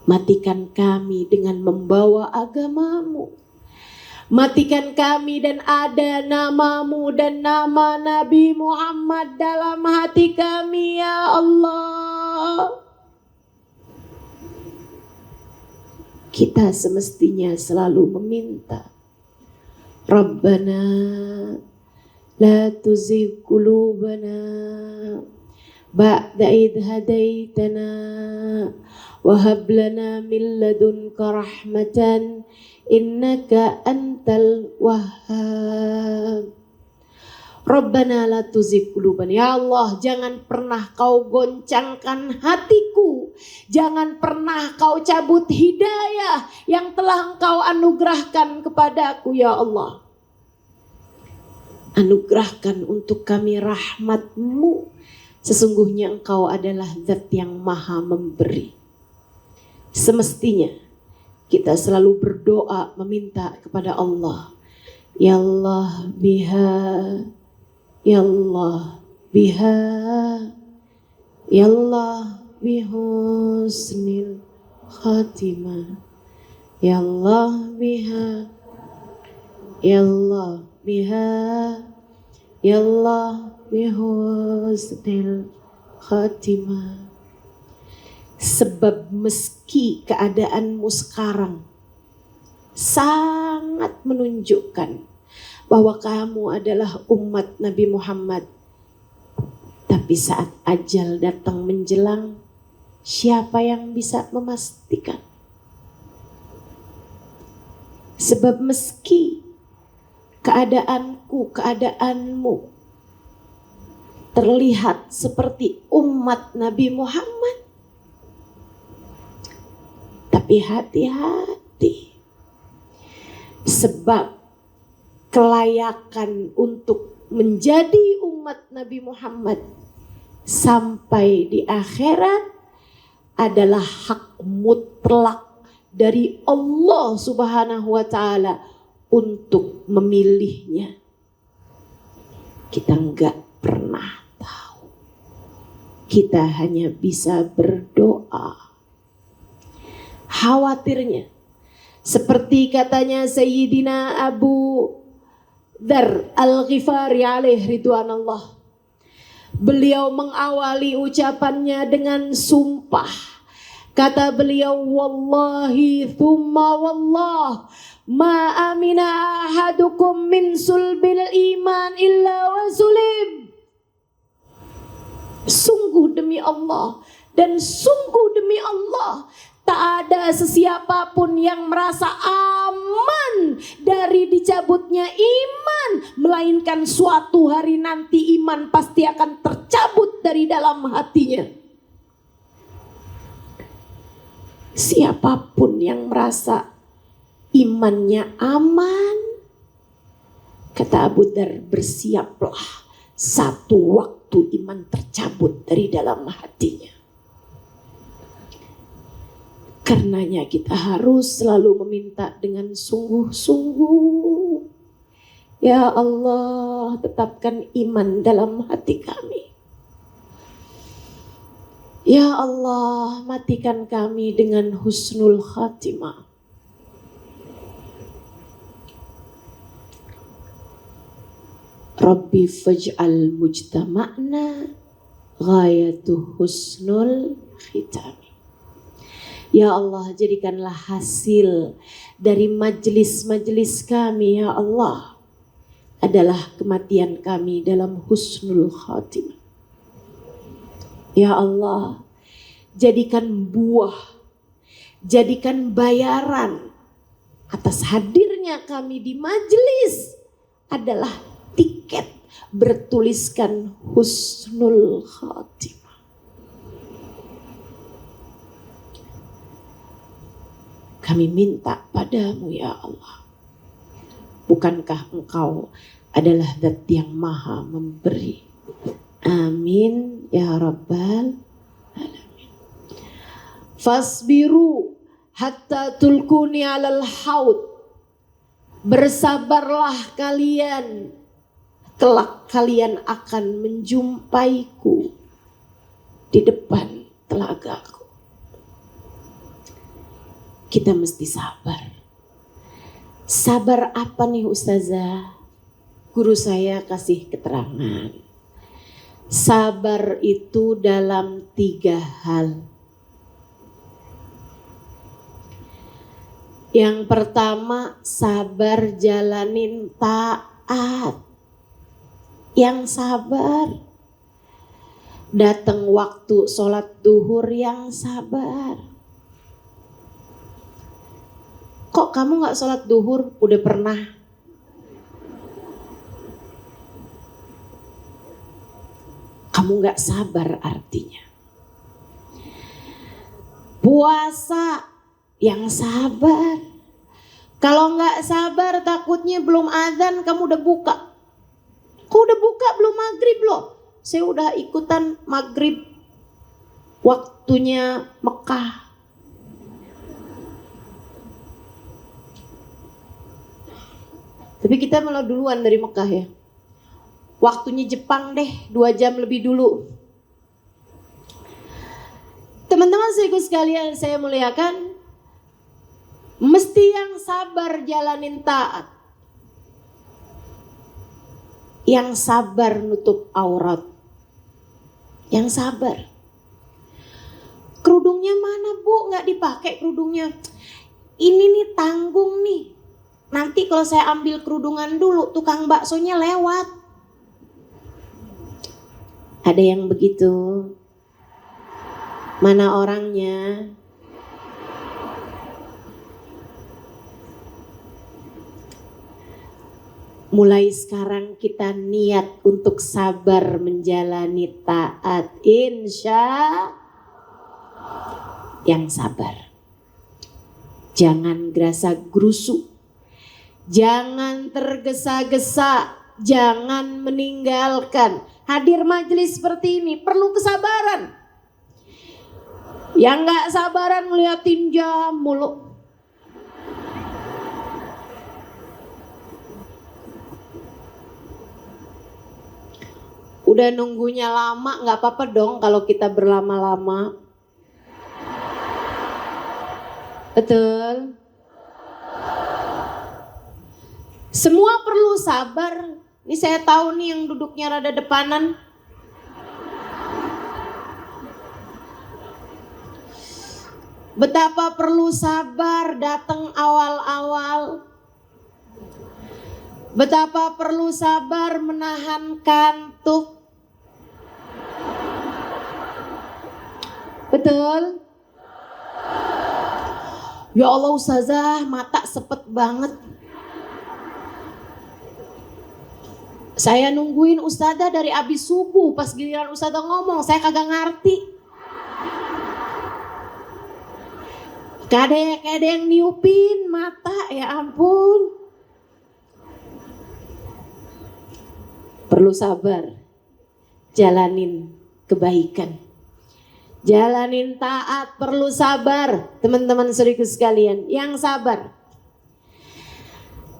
Matikan kami dengan membawa agamamu. Matikan kami dan ada namamu dan nama Nabi Muhammad dalam hati kami, ya Allah. Kita semestinya selalu meminta, Rabbana la tuzigh qulubana ba'da idh hadaitana wa hab lana min ladunka rahmatan innaka antal wahhab. Rabbana la tuzigh qulubana. Ya Allah, jangan pernah kau goncangkan hatiku. Jangan pernah kau cabut hidayah yang telah engkau anugerahkan kepadaku, ya Allah. Anugerahkan untuk kami rahmat-Mu. Sesungguhnya engkau adalah zat yang maha memberi. Semestinya kita selalu berdoa meminta kepada Allah. Ya Allah biha, ya Allah biha, ya Allah bihusnil khatimah, ya Allah biha, ya Allah biha, ya Allah bihusnil khatimah. Sebab meski keadaanmu sekarang sangat menunjukkan bahwa kamu adalah umat Nabi Muhammad, tapi saat ajal datang menjelang, siapa yang bisa memastikan? Sebab meski keadaanku, keadaanmu terlihat seperti umat Nabi Muhammad, tapi hati-hati. Sebab kelayakan untuk menjadi umat Nabi Muhammad sampai di akhirat adalah hak mutlak dari Allah Subhanahu wa Ta'ala untuk memilihnya. Kita enggak pernah tahu. Kita hanya bisa berdoa. Khawatirnya seperti katanya Sayyidina Abu Dzar Al-Ghifari alaih ridwanallah. Beliau mengawali ucapannya dengan sumpah. Kata beliau, wallahi thumma wallah, ma amina ahadukum min sulbil iman illa wa sulim. Sungguh demi Allah dan sungguh demi Allah, tak ada sesiapapun yang merasa aman dari dicabutnya iman, melainkan suatu hari nanti iman pasti akan tercabut dari dalam hatinya. Siapapun yang merasa imannya aman, Kata Abu Dzar, bersiaplah, satu waktu iman tercabut dari dalam hatinya. Karenanya kita harus selalu meminta dengan sungguh-sungguh. Ya Allah, tetapkan iman dalam hati kami. Ya Allah, matikan kami dengan husnul khatimah. Rabbi faj'al mujtama'na ghayatu husnul khitami. Ya Allah, jadikanlah hasil dari majlis-majlis kami, ya Allah, adalah kematian kami dalam husnul khatimah. Ya Allah, jadikan buah, jadikan bayaran atas hadirnya kami di majlis adalah tiket bertuliskan husnul khatimah. Kami minta padamu ya Allah. Bukankah engkau adalah zat yang maha memberi? Amin ya rabbal alamin. Fasbiru hatta tulkuni alal haud. Bersabarlah kalian, kelak kalian akan menjumpaiku di depan telagaku. Kita mesti sabar. Sabar apa nih Ustazah? Guru saya kasih keterangan. Sabar itu dalam 3 hal. Yang pertama, sabar jalanin taat. Yang sabar. Datang waktu sholat duhur yang sabar. Kok kamu gak sholat duhur? Udah pernah. Kamu gak sabar artinya. Puasa yang sabar. Kalau gak sabar takutnya belum azan kamu udah buka. Kok udah buka belum maghrib loh? Saya udah ikutan maghrib waktunya Mekah. Tapi kita malah duluan dari Mekah ya. Waktunya Jepang deh 2 jam lebih dulu. Teman-teman saudaraku sekalian saya muliakan, mesti yang sabar jalanin taat. Yang sabar nutup aurat. Yang sabar. Kerudungnya mana Bu? Gak dipakai kerudungnya. Ini nih tanggung nih. Nanti kalau saya ambil kerudungan dulu, tukang baksonya lewat. Ada yang begitu? Mana orangnya? Mulai sekarang kita niat untuk sabar menjalani taat. Insya yang sabar. Jangan gerasa gerusuk. Jangan tergesa-gesa, jangan meninggalkan. Hadir majelis seperti ini perlu kesabaran. Yang gak sabaran ngeliatin jam mulu. Udah nunggunya lama, gak apa-apa dong kalau kita berlama-lama. Betul? Semua perlu sabar. Ini saya tahu nih yang duduknya rada depanan. Betapa perlu sabar datang awal-awal. Betapa perlu sabar menahan kantuk. Betul? Ya Allah Ustazah, mata sepet banget. Saya nungguin Ustazah dari abis subuh, pas giliran Ustazah ngomong, saya kagak ngerti. Kayak ada yang niupin mata, ya ampun. perlu sabar. Jalanin kebaikan. Jalanin taat perlu sabar. Teman-teman saudaraku sekalian yang sabar.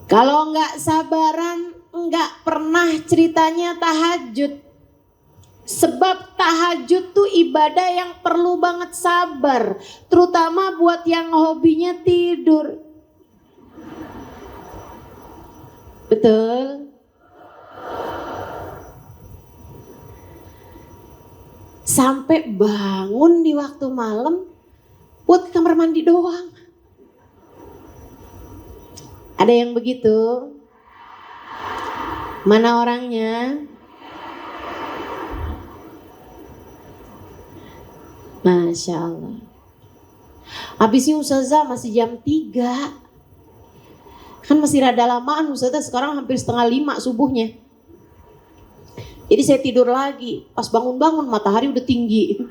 Kalau enggak sabaran, enggak pernah ceritanya tahajud. Sebab tahajud tuh ibadah yang perlu banget sabar. Terutama buat yang hobinya tidur. Betul? Sampai bangun di waktu malam buat kamar mandi doang. Ada yang begitu? Mana orangnya? Masya Allah. Habisnya Ustazah masih jam 3. Kan masih rada lamaan Ustazah, sekarang hampir setengah 5 subuhnya. Jadi saya tidur lagi. Pas bangun-bangun matahari udah tinggi.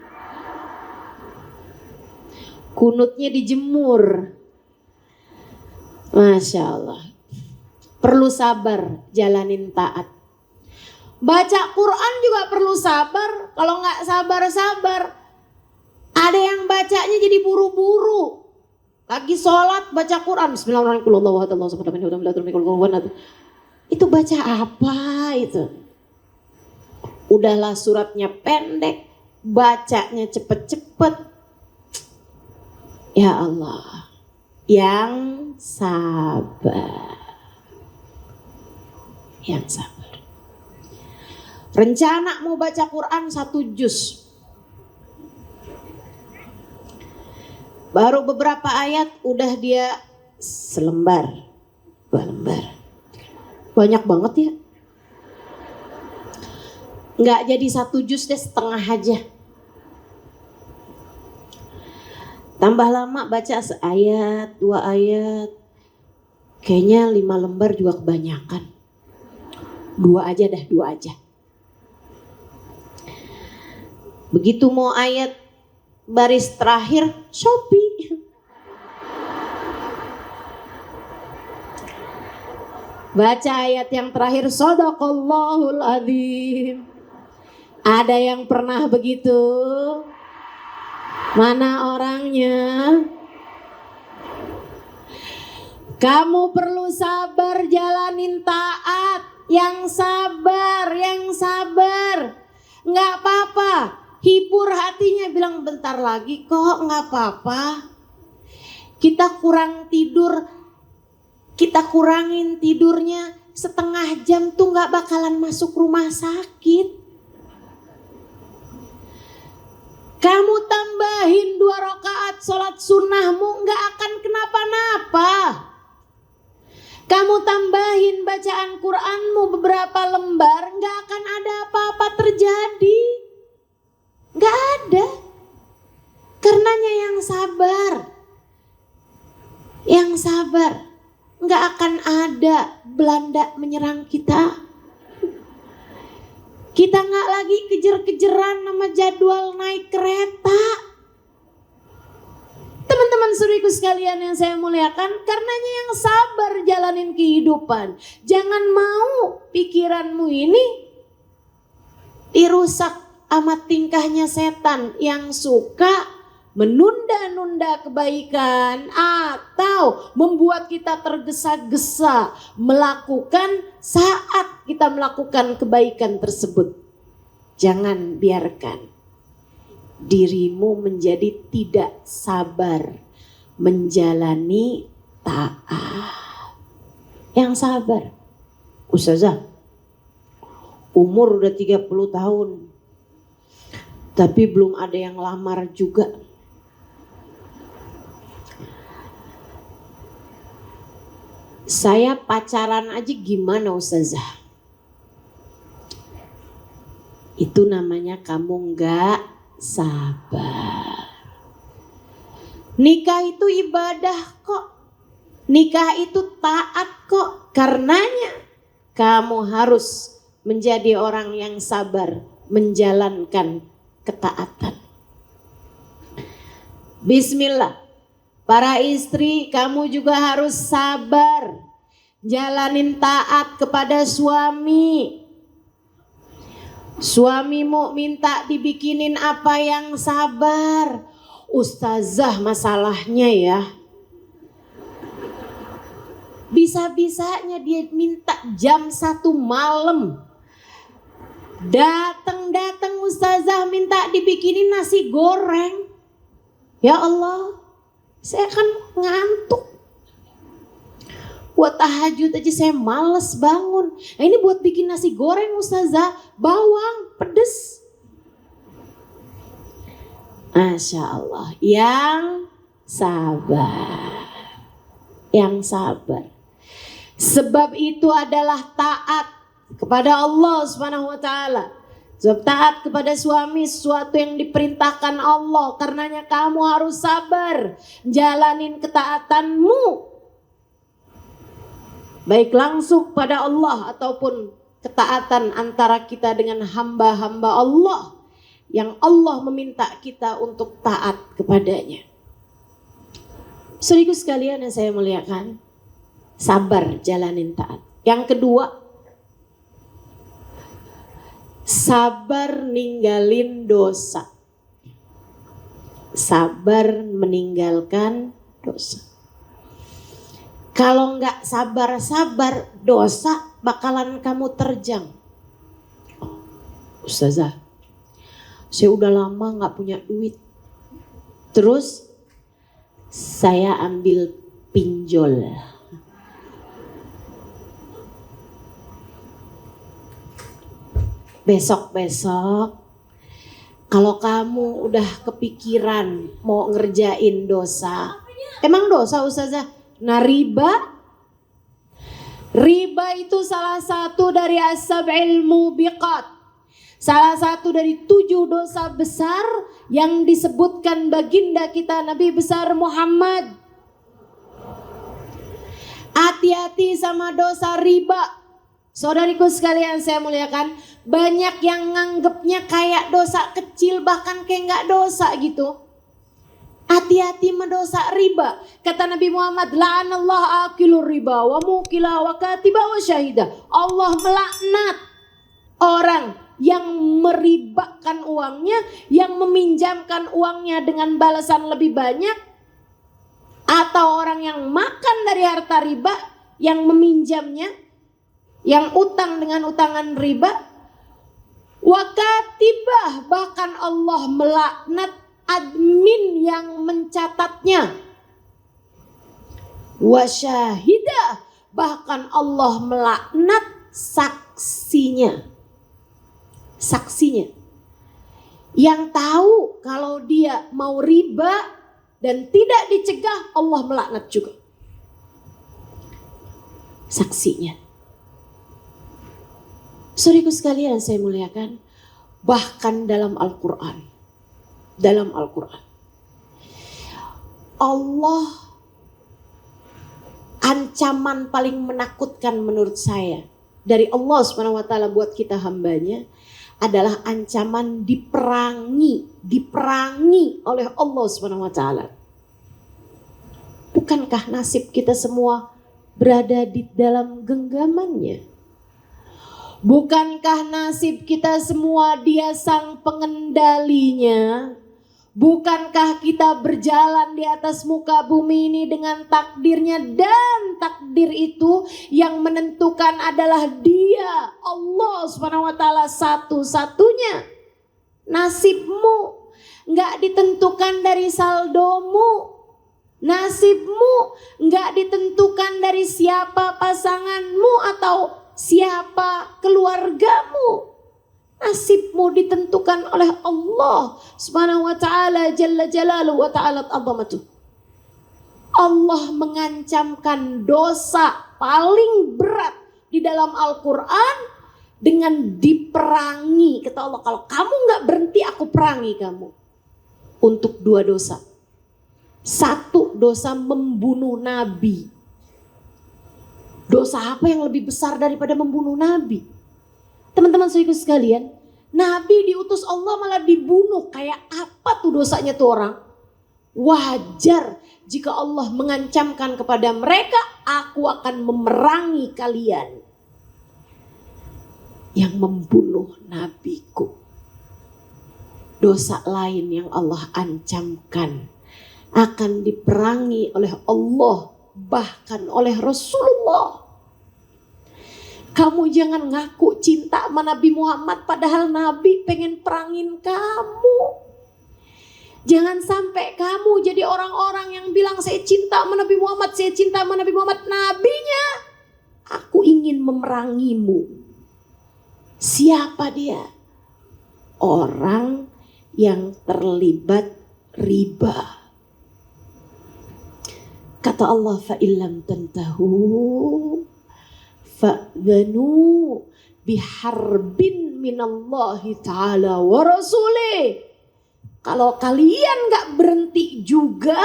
Kunutnya dijemur. Masya Allah. Perlu sabar jalanin taat. Baca Quran juga perlu sabar. Kalau nggak sabar-sabar, ada yang bacanya jadi buru-buru. Lagi sholat baca Quran. Bismillahirrahmanirrahim. Itu baca apa itu? Udahlah suratnya pendek, bacanya cepet-cepet. Ya Allah, yang sabar. Yang sabar. Rencana mau baca Quran 1 juz. Baru beberapa ayat udah dia selembar, 2 lembar. Banyak banget ya. Nggak jadi 1 juz deh, setengah aja. Tambah lama baca seayat, 2 ayat. Kayaknya 5 lembar juga kebanyakan. 2 aja dah, 2 aja. Begitu mau ayat baris terakhir, Shopee. Baca ayat yang terakhir, Shadaqallahul Adzim. Ada yang pernah begitu? Mana orangnya? Kamu perlu sabar jalanin taat. Yang sabar, yang sabar. Nggak apa-apa. Hibur hatinya, bilang bentar lagi kok, nggak apa-apa. Kita kurang tidur, kita kurangin tidurnya setengah jam tuh nggak bakalan masuk rumah sakit. Kamu tambahin 2 rakaat sholat sunnahmu nggak akan kenapa-napa. Kamu tambahin bacaan Quranmu beberapa lembar, nggak akan ada apa-apa terjadi. Nggak ada. Karenanya yang sabar. Yang sabar. Nggak akan ada Belanda menyerang kita. Kita nggak lagi kejar-kejaran sama jadwal naik kereta. Teman-teman saudaraku sekalian yang saya muliakan, karenanya yang sabar jalanin kehidupan. Jangan mau pikiranmu ini dirusak sama tingkahnya setan yang suka menunda-nunda kebaikan atau membuat kita tergesa-gesa melakukan saat kita melakukan kebaikan tersebut. Jangan biarkan dirimu menjadi tidak sabar menjalani taat. Yang sabar. Ustazah, umur udah 30 tahun tapi belum ada yang lamar juga. Saya pacaran aja gimana Ustazah? Itu namanya kamu nggak sabar. Nikah itu ibadah kok. Nikah itu taat kok. Karenanya kamu harus menjadi orang yang sabar menjalankan ketaatan. Bismillah. Para istri, kamu juga harus sabar jalanin taat kepada suami. Suamimu minta dibikinin apa yang sabar. Ustazah masalahnya ya, bisa-bisanya dia minta jam 1 malam. Datang ustazah minta dibikinin nasi goreng. Ya Allah, saya kan ngantuk. Buat tahajud aja saya males bangun. Nah ini buat bikin nasi goreng ustazah, bawang, pedes. Masya Allah, yang sabar. Yang sabar. Sebab itu adalah taat kepada Allah Subhanahu wa taala. Sebab taat kepada suami sesuatu yang diperintahkan Allah. Karenanya kamu harus sabar jalanin ketaatanmu. Baik langsung pada Allah ataupun ketaatan antara kita dengan hamba-hamba Allah yang Allah meminta kita untuk taat kepadanya. Saudaraku sekalian yang saya muliakan, sabar jalanin taat. Yang kedua, sabar ninggalin dosa. Sabar meninggalkan dosa. Kalau nggak sabar-sabar, dosa bakalan kamu terjang. Ustazah, saya udah lama nggak punya duit. Terus saya ambil pinjol. Besok-besok kalau kamu udah kepikiran mau ngerjain dosa. Emang dosa Ustazah? Nah riba itu salah satu dari as-sab'il mubiqat. Salah satu dari 7 dosa besar yang disebutkan baginda kita Nabi besar Muhammad. Hati-hati sama dosa riba. Saudariku sekalian saya muliakan, banyak yang nganggepnya kayak dosa kecil bahkan kayak nggak dosa gitu. Hati-hati mendosa riba. Kata Nabi Muhammad, la'anallah akilur riba wa mukila wa katiba wa syahida. Allah melaknat orang yang meribakan uangnya, yang meminjamkan uangnya dengan balasan lebih banyak, atau orang yang makan dari harta riba, yang meminjamnya, yang utang dengan utangan riba. Wa katibah, bahkan Allah melaknat admin yang mencatatnya. Wasyahidah, bahkan Allah melaknat saksinya. Saksinya yang tahu kalau dia mau riba dan tidak dicegah, Allah melaknat juga saksinya. Saudaraku sekalian saya muliakan, bahkan dalam Al-Quran, Allah, ancaman paling menakutkan menurut saya dari Allah Subhanahu wa taala buat kita hambanya adalah ancaman diperangi oleh Allah Subhanahu wa taala. Bukankah nasib kita semua berada di dalam genggamannya? Bukankah nasib kita semua Dia sang pengendalinya? Bukankah kita berjalan di atas muka bumi ini dengan takdirnya, dan takdir itu yang menentukan adalah Dia, Allah Subhanahu wa taala satu-satunya. Nasibmu nggak ditentukan dari saldomu. Nasibmu nggak ditentukan dari siapa pasanganmu atau siapa keluargamu. Nasibmu ditentukan oleh Allah Subhanahu wa taala jalla jalaluhu wa ta'ala azamatuh. Allah mengancamkan dosa paling berat di dalam Al-Quran dengan diperangi. Kata Allah, kalau kamu gak berhenti aku perangi kamu. Untuk 2 dosa. 1, dosa membunuh Nabi. Dosa apa yang lebih besar daripada membunuh Nabi? Teman-teman saudaraku sekalian, Nabi diutus Allah malah dibunuh. Kayak apa tuh dosanya tuh orang? Wajar jika Allah mengancamkan kepada mereka, aku akan memerangi kalian. yang membunuh nabiku. Dosa lain yang Allah ancamkan akan diperangi oleh Allah, bahkan oleh Rasulullah. Kamu jangan ngaku cinta sama Nabi Muhammad padahal Nabi pengen perangin kamu. Jangan sampai kamu jadi orang-orang yang bilang saya cinta sama Nabi Muhammad, saya cinta sama Nabi Muhammad. Nabinya, aku ingin memerangimu. Siapa dia? Orang yang terlibat riba. Kata Allah, fa illam tantahu fa'dhanu biharbin minallahi ta'ala wa rasulih. Kalau kalian gak berhenti juga,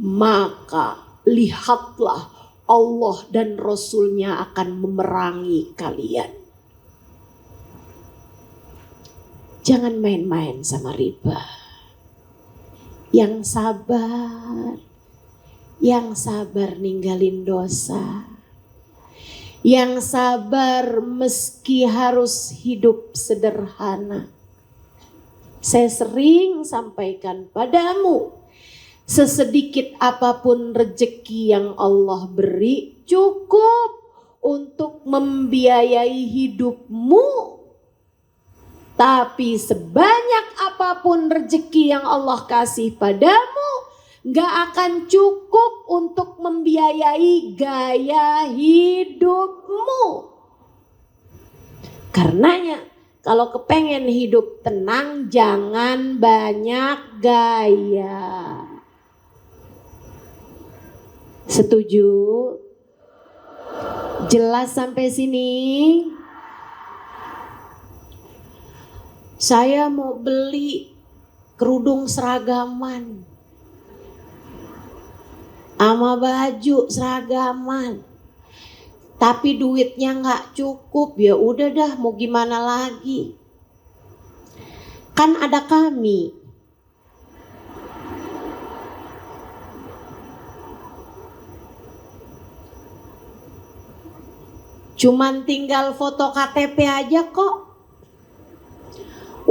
maka lihatlah Allah dan Rasulnya akan memerangi kalian. Jangan main-main sama riba. Yang sabar ninggalin dosa. Yang sabar meski harus hidup sederhana. Saya sering sampaikan padamu, sesedikit apapun rezeki yang Allah beri cukup untuk membiayai hidupmu. Tapi sebanyak apapun rezeki yang Allah kasih padamu, gak akan cukup untuk membiayai gaya hidupmu. Karenanya, kalau kepengen hidup tenang, jangan banyak gaya. Setuju? Jelas sampai sini? Saya mau beli kerudung seragaman sama baju seragaman. Tapi duitnya nggak cukup, ya udah dah, mau gimana lagi? Kan ada kami. Cuman tinggal foto KTP aja kok.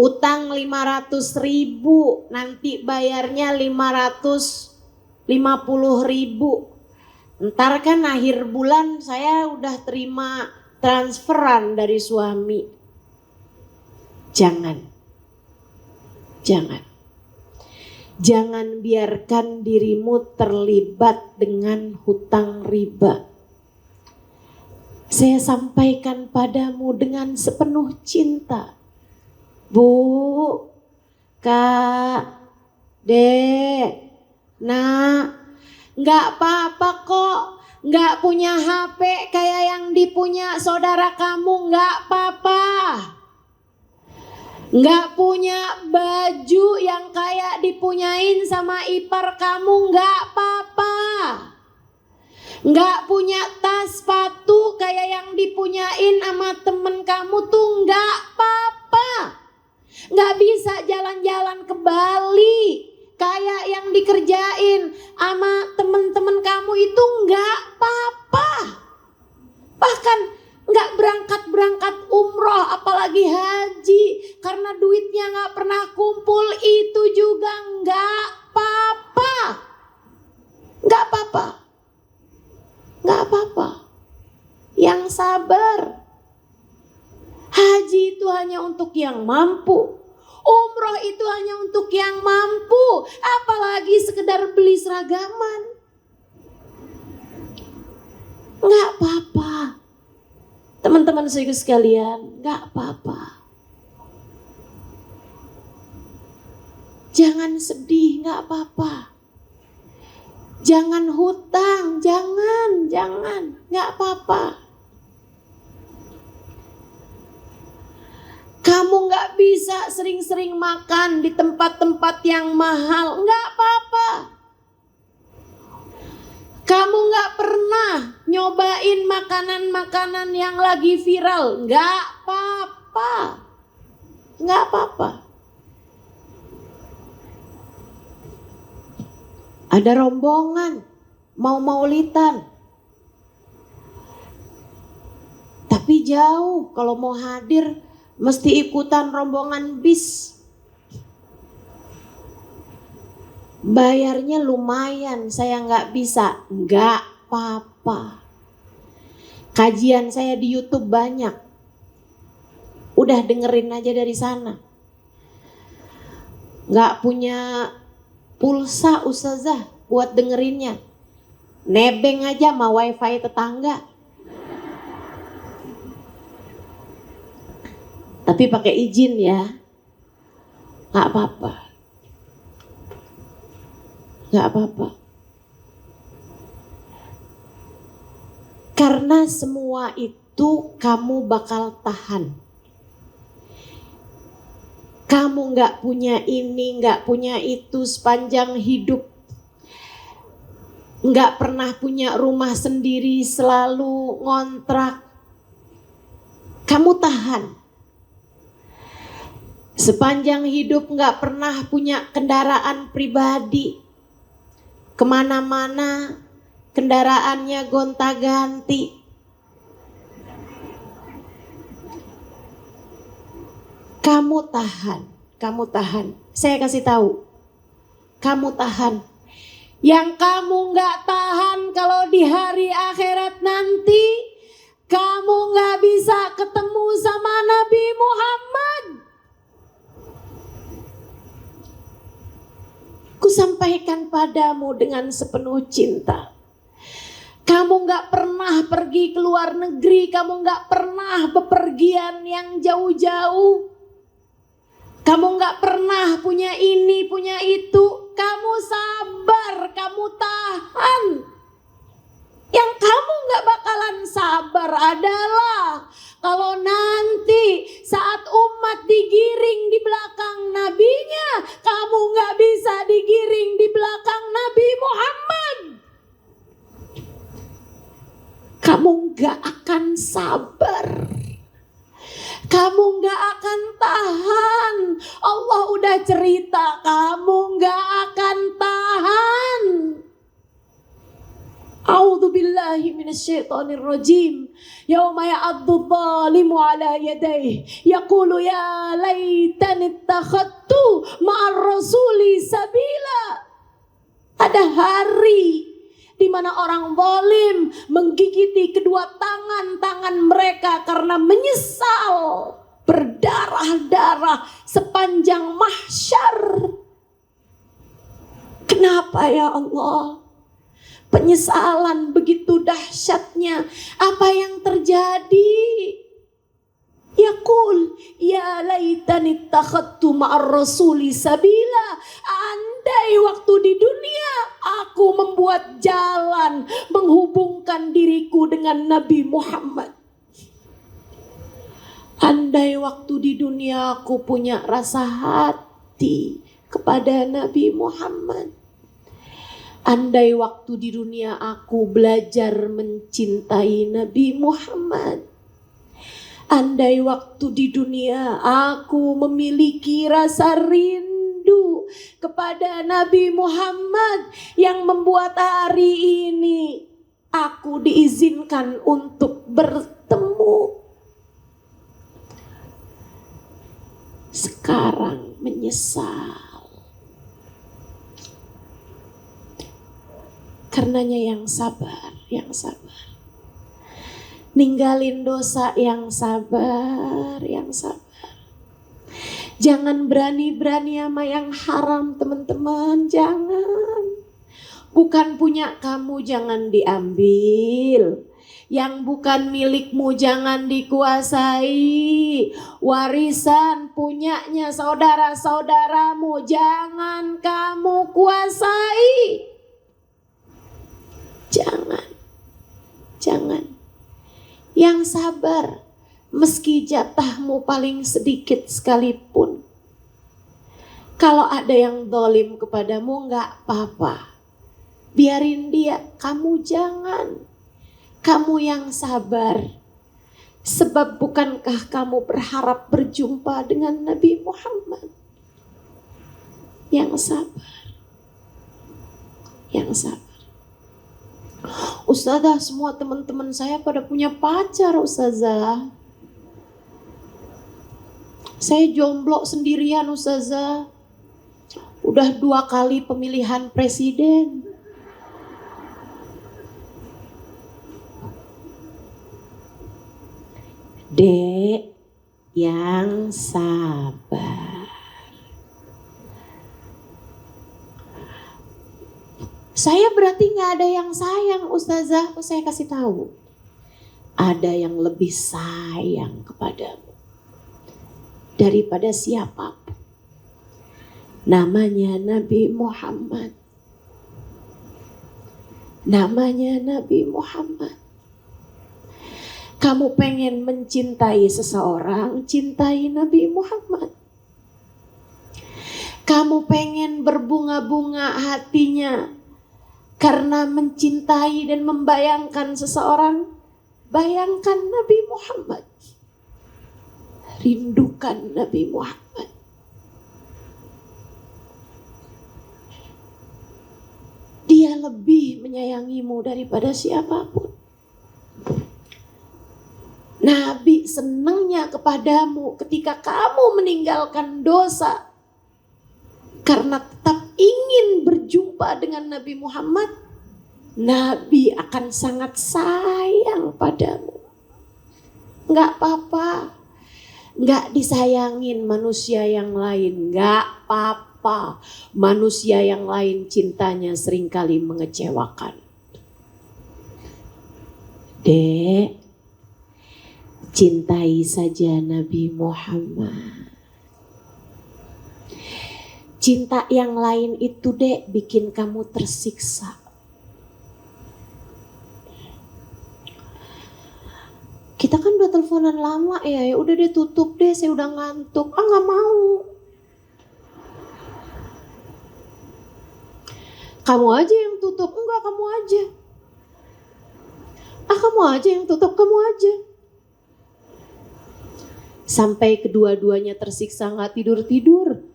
Utang 500.000, nanti bayarnya 550.000. Ntar kan akhir bulan saya udah terima transferan dari suami. Jangan biarkan dirimu terlibat dengan hutang riba. Saya sampaikan padamu dengan sepenuh cinta. Bu, Kak, Dek, Nak, nggak apa-apa kok, nggak punya HP kayak yang dipunya saudara kamu, nggak apa-apa. Nggak punya baju yang kayak dipunyain sama ipar kamu, nggak apa-apa. Nggak punya tas sepatu kayak yang dipunyain sama temen kamu tuh nggak apa-apa. Nggak bisa jalan-jalan ke Bali kayak yang dikerjain sama temen-temen kamu itu nggak apa-apa. Bahkan nggak berangkat umroh apalagi haji karena duitnya nggak pernah kumpul, itu juga nggak apa-apa. Nggak apa-apa. Nggak apa-apa. Yang sabar. Haji itu hanya untuk yang mampu. Umroh itu hanya untuk yang mampu. Apalagi sekedar beli seragaman. Nggak apa-apa. Teman-teman saya sekalian, nggak apa-apa. Jangan sedih, nggak apa-apa. Jangan hutang, jangan, nggak apa-apa. Kamu nggak bisa sering-sering makan di tempat-tempat yang mahal, nggak apa-apa. Kamu nggak pernah nyobain makanan-makanan yang lagi viral, nggak apa-apa, nggak apa-apa. Ada rombongan mau maulidan, tapi jauh, kalau mau hadir mesti ikutan rombongan bis. Bayarnya lumayan, saya nggak bisa. Nggak apa-apa. Kajian saya di YouTube banyak. Udah dengerin aja dari sana. Nggak punya pulsa ustazah buat dengerinnya. Nebeng aja sama wifi tetangga. Tapi pakai izin ya. Nggak apa-apa. Nggak apa-apa. Karena semua itu kamu bakal tahan. Kamu nggak punya ini, nggak punya itu sepanjang hidup. Nggak pernah punya rumah sendiri, selalu ngontrak. Kamu tahan. Sepanjang hidup nggak pernah punya kendaraan pribadi. Kemana-mana kendaraannya gonta-ganti. Kamu tahan, kamu tahan. Saya kasih tahu, kamu tahan. Yang kamu nggak tahan kalau di hari akhirat nanti, kamu nggak bisa ketemu sama Nabi Muhammad. Kusampaikan padamu dengan sepenuh cinta. Kamu gak pernah pergi ke luar negeri, kamu gak pernah bepergian yang jauh-jauh. Kamu gak pernah punya ini, punya itu. Kamu sabar, kamu tahan. Yang kamu gak bakalan sabar adalah kalau nanti saat umat digiring di belakang nabinya, kamu gak bisa digiring di belakang Nabi Muhammad. Kamu gak akan sabar. Kamu gak akan tahan. Allah udah cerita, kamu gak akan tahan. A'udzu billahi minasyaitonir rajim. Yauma ya'addu dhalimu ala yadayhi yaqulu ya laitani ittakhadtu ma'ar rasuli sabila. Ada hari di mana orang zalim menggigiti kedua tangan mereka karena menyesal, berdarah-darah sepanjang mahsyar. Kenapa ya Allah? Penyesalan begitu dahsyatnya. Apa yang terjadi? Yaqul ya laitani ittakhadtu ma'ar rasuli sabila. Andai waktu di dunia aku membuat jalan menghubungkan diriku dengan Nabi Muhammad. Andai waktu di dunia aku punya rasa hati kepada Nabi Muhammad. Andai waktu di dunia aku belajar mencintai Nabi Muhammad. Andai waktu di dunia aku memiliki rasa rindu kepada Nabi Muhammad yang membuat hari ini aku diizinkan untuk bertemu. Sekarang menyesal. Karenanya yang sabar, yang sabar. Ninggalin dosa yang sabar, yang sabar. Jangan berani-berani sama yang haram teman-teman, jangan. Bukan punya kamu jangan diambil. Yang bukan milikmu jangan dikuasai. Warisan punyanya saudara-saudaramu jangan kamu kuasai. Jangan. Yang sabar, meski jatahmu paling sedikit sekalipun. Kalau ada yang zalim kepadamu gak apa-apa. Biarin dia, kamu jangan. Kamu yang sabar. Sebab bukankah kamu berharap berjumpa dengan Nabi Muhammad? Yang sabar. Yang sabar. Ustazah, semua teman-teman saya pada punya pacar, Ustazah. Saya jomblo sendirian Ustazah. Udah 2 kali pemilihan presiden. Dek yang sabar. Saya berarti gak ada yang sayang Ustazah. Oh, saya kasih tahu. Ada yang lebih sayang kepadamu daripada siapapun. Namanya Nabi Muhammad. Namanya Nabi Muhammad. Kamu pengen mencintai seseorang, cintai Nabi Muhammad. Kamu pengen berbunga-bunga hatinya karena mencintai dan membayangkan seseorang, bayangkan Nabi Muhammad. Rindukan Nabi Muhammad. Dia lebih menyayangimu daripada siapapun. Nabi senangnya kepadamu ketika kamu meninggalkan dosa karena tetap ingin berjumpa dengan Nabi Muhammad. Nabi akan sangat sayang padamu. Enggak apa-apa, enggak disayangin manusia yang lain, enggak apa-apa. Manusia yang lain cintanya seringkali mengecewakan. Dek, cintai saja Nabi Muhammad. Cinta yang lain itu dek bikin kamu tersiksa. Kita kan udah teleponan lama ya udah deh tutup deh, saya udah ngantuk. Nggak mau. Kamu aja yang tutup, enggak kamu aja. Kamu aja yang tutup, kamu aja. Sampai kedua-duanya tersiksa nggak tidur-tidur.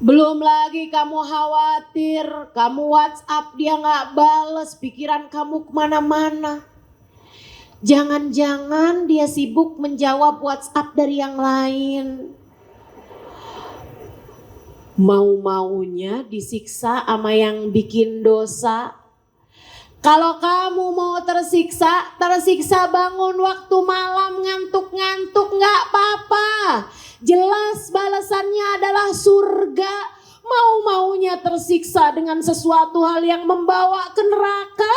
Belum lagi kamu khawatir, kamu WhatsApp dia nggak bales, pikiran kamu kemana-mana. Jangan-jangan dia sibuk menjawab WhatsApp dari yang lain. Mau-maunya disiksa sama yang bikin dosa. Kalau kamu mau tersiksa bangun waktu malam ngantuk-ngantuk nggak apa-apa. Jelas balasannya adalah surga. Mau-maunya tersiksa dengan sesuatu hal yang membawa ke neraka?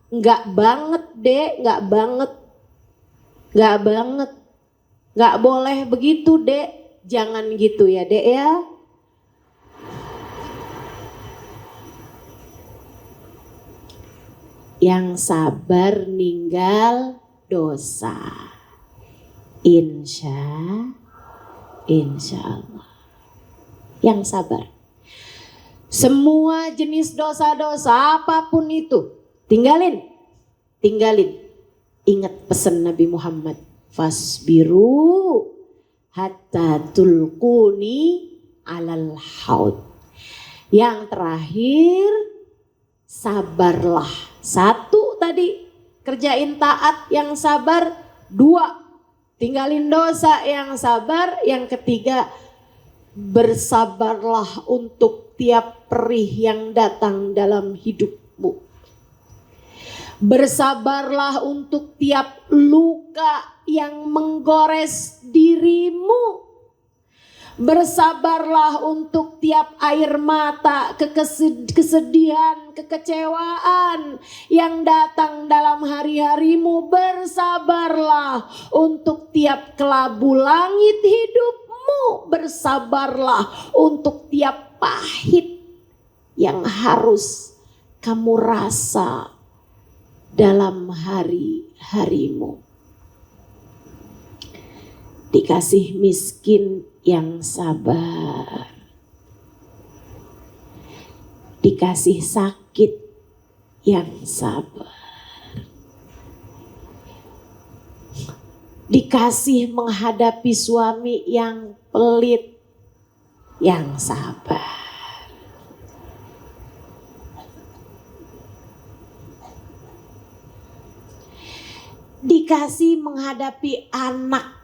Nggak banget dek, nggak banget. Nggak banget. Nggak boleh begitu dek. Jangan gitu ya dek ya. Yang sabar ninggal dosa. Insya Allah. Yang sabar. Semua jenis dosa-dosa apapun itu, tinggalin. Ingat pesan Nabi Muhammad. Fasbiru hatta tulquni alal haud. Yang terakhir, sabarlah. 1 tadi, kerjain taat yang sabar. 2, tinggalin dosa yang sabar. Yang ketiga, bersabarlah untuk tiap perih yang datang dalam hidupmu. Bersabarlah untuk tiap luka yang menggores dirimu. Bersabarlah untuk tiap air mata, kesedihan, kekecewaan yang datang dalam hari-harimu. Bersabarlah untuk tiap kelabu langit hidupmu. Bersabarlah untuk tiap pahit yang harus kamu rasa dalam hari-harimu. Dikasih miskin yang sabar, dikasih sakit yang sabar, dikasih menghadapi suami yang pelit yang sabar. dikasih menghadapi anak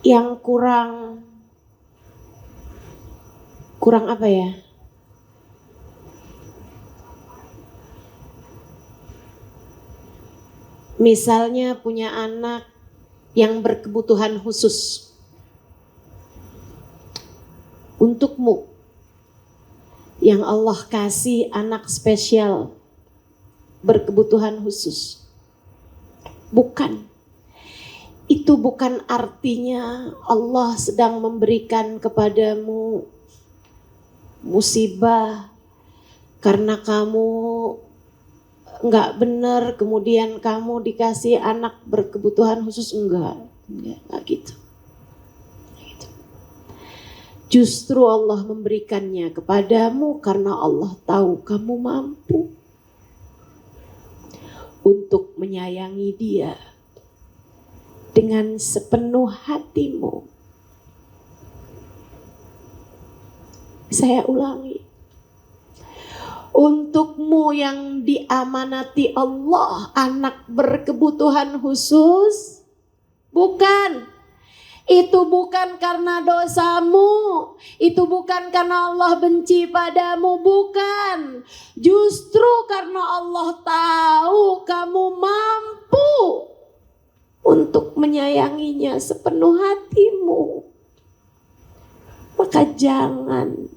yang kurang apa ya? Misalnya punya anak yang berkebutuhan khusus. Untukmu yang Allah kasih anak spesial berkebutuhan khusus. Bukan. Itu bukan artinya Allah sedang memberikan kepadamu musibah karena kamu nggak benar, kemudian kamu dikasih anak berkebutuhan khusus. Enggak gitu. Justru Allah memberikannya kepadamu karena Allah tahu kamu mampu untuk menyayangi dia dengan sepenuh hatimu. Saya ulangi. Untukmu yang diamanati Allah, anak berkebutuhan khusus, bukan. Itu bukan karena dosamu, itu bukan karena Allah benci padamu, bukan. Justru karena Allah tahu kamu mampu untuk menyayanginya sepenuh hatimu. Maka jangan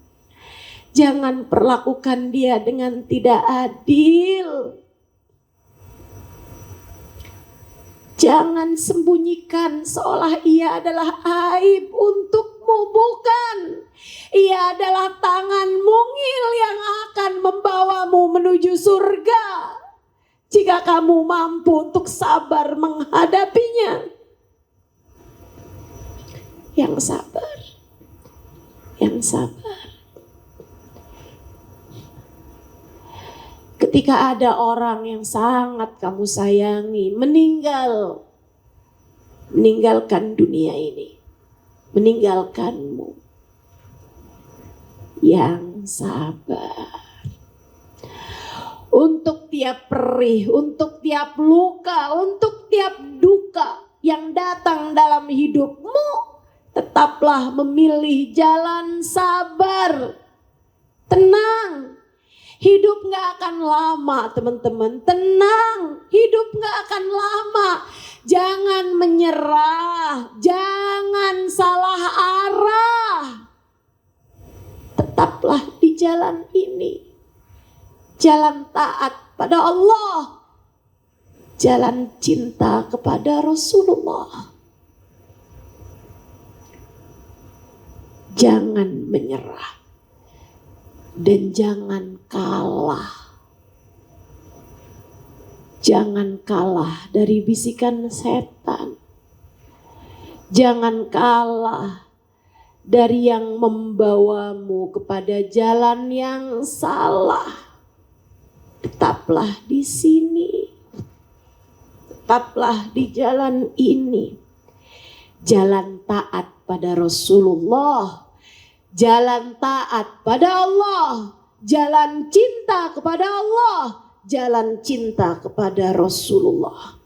perlakukan dia dengan tidak adil. Jangan sembunyikan seolah ia adalah aib untukmu, bukan. Ia adalah tangan mungil yang akan membawamu menuju surga. Jika kamu mampu untuk sabar menghadapinya. Yang sabar. Ketika ada orang yang sangat kamu sayangi meninggalkan dunia ini, meninggalkanmu, yang sabar. Untuk tiap perih, untuk tiap luka, untuk tiap duka yang datang dalam hidupmu, tetaplah memilih jalan sabar. Tenang. Hidup gak akan lama, teman-teman. Tenang, hidup gak akan lama. Jangan menyerah, jangan salah arah. Tetaplah di jalan ini. Jalan taat pada Allah. Jalan cinta kepada Rasulullah. Jangan menyerah. Dan jangan kalah. Jangan kalah dari bisikan setan. Jangan kalah dari yang membawamu kepada jalan yang salah. Tetaplah di sini. Tetaplah di jalan ini. Jalan taat pada Rasulullah. Jalan taat pada Allah, jalan cinta kepada Allah, jalan cinta kepada Rasulullah.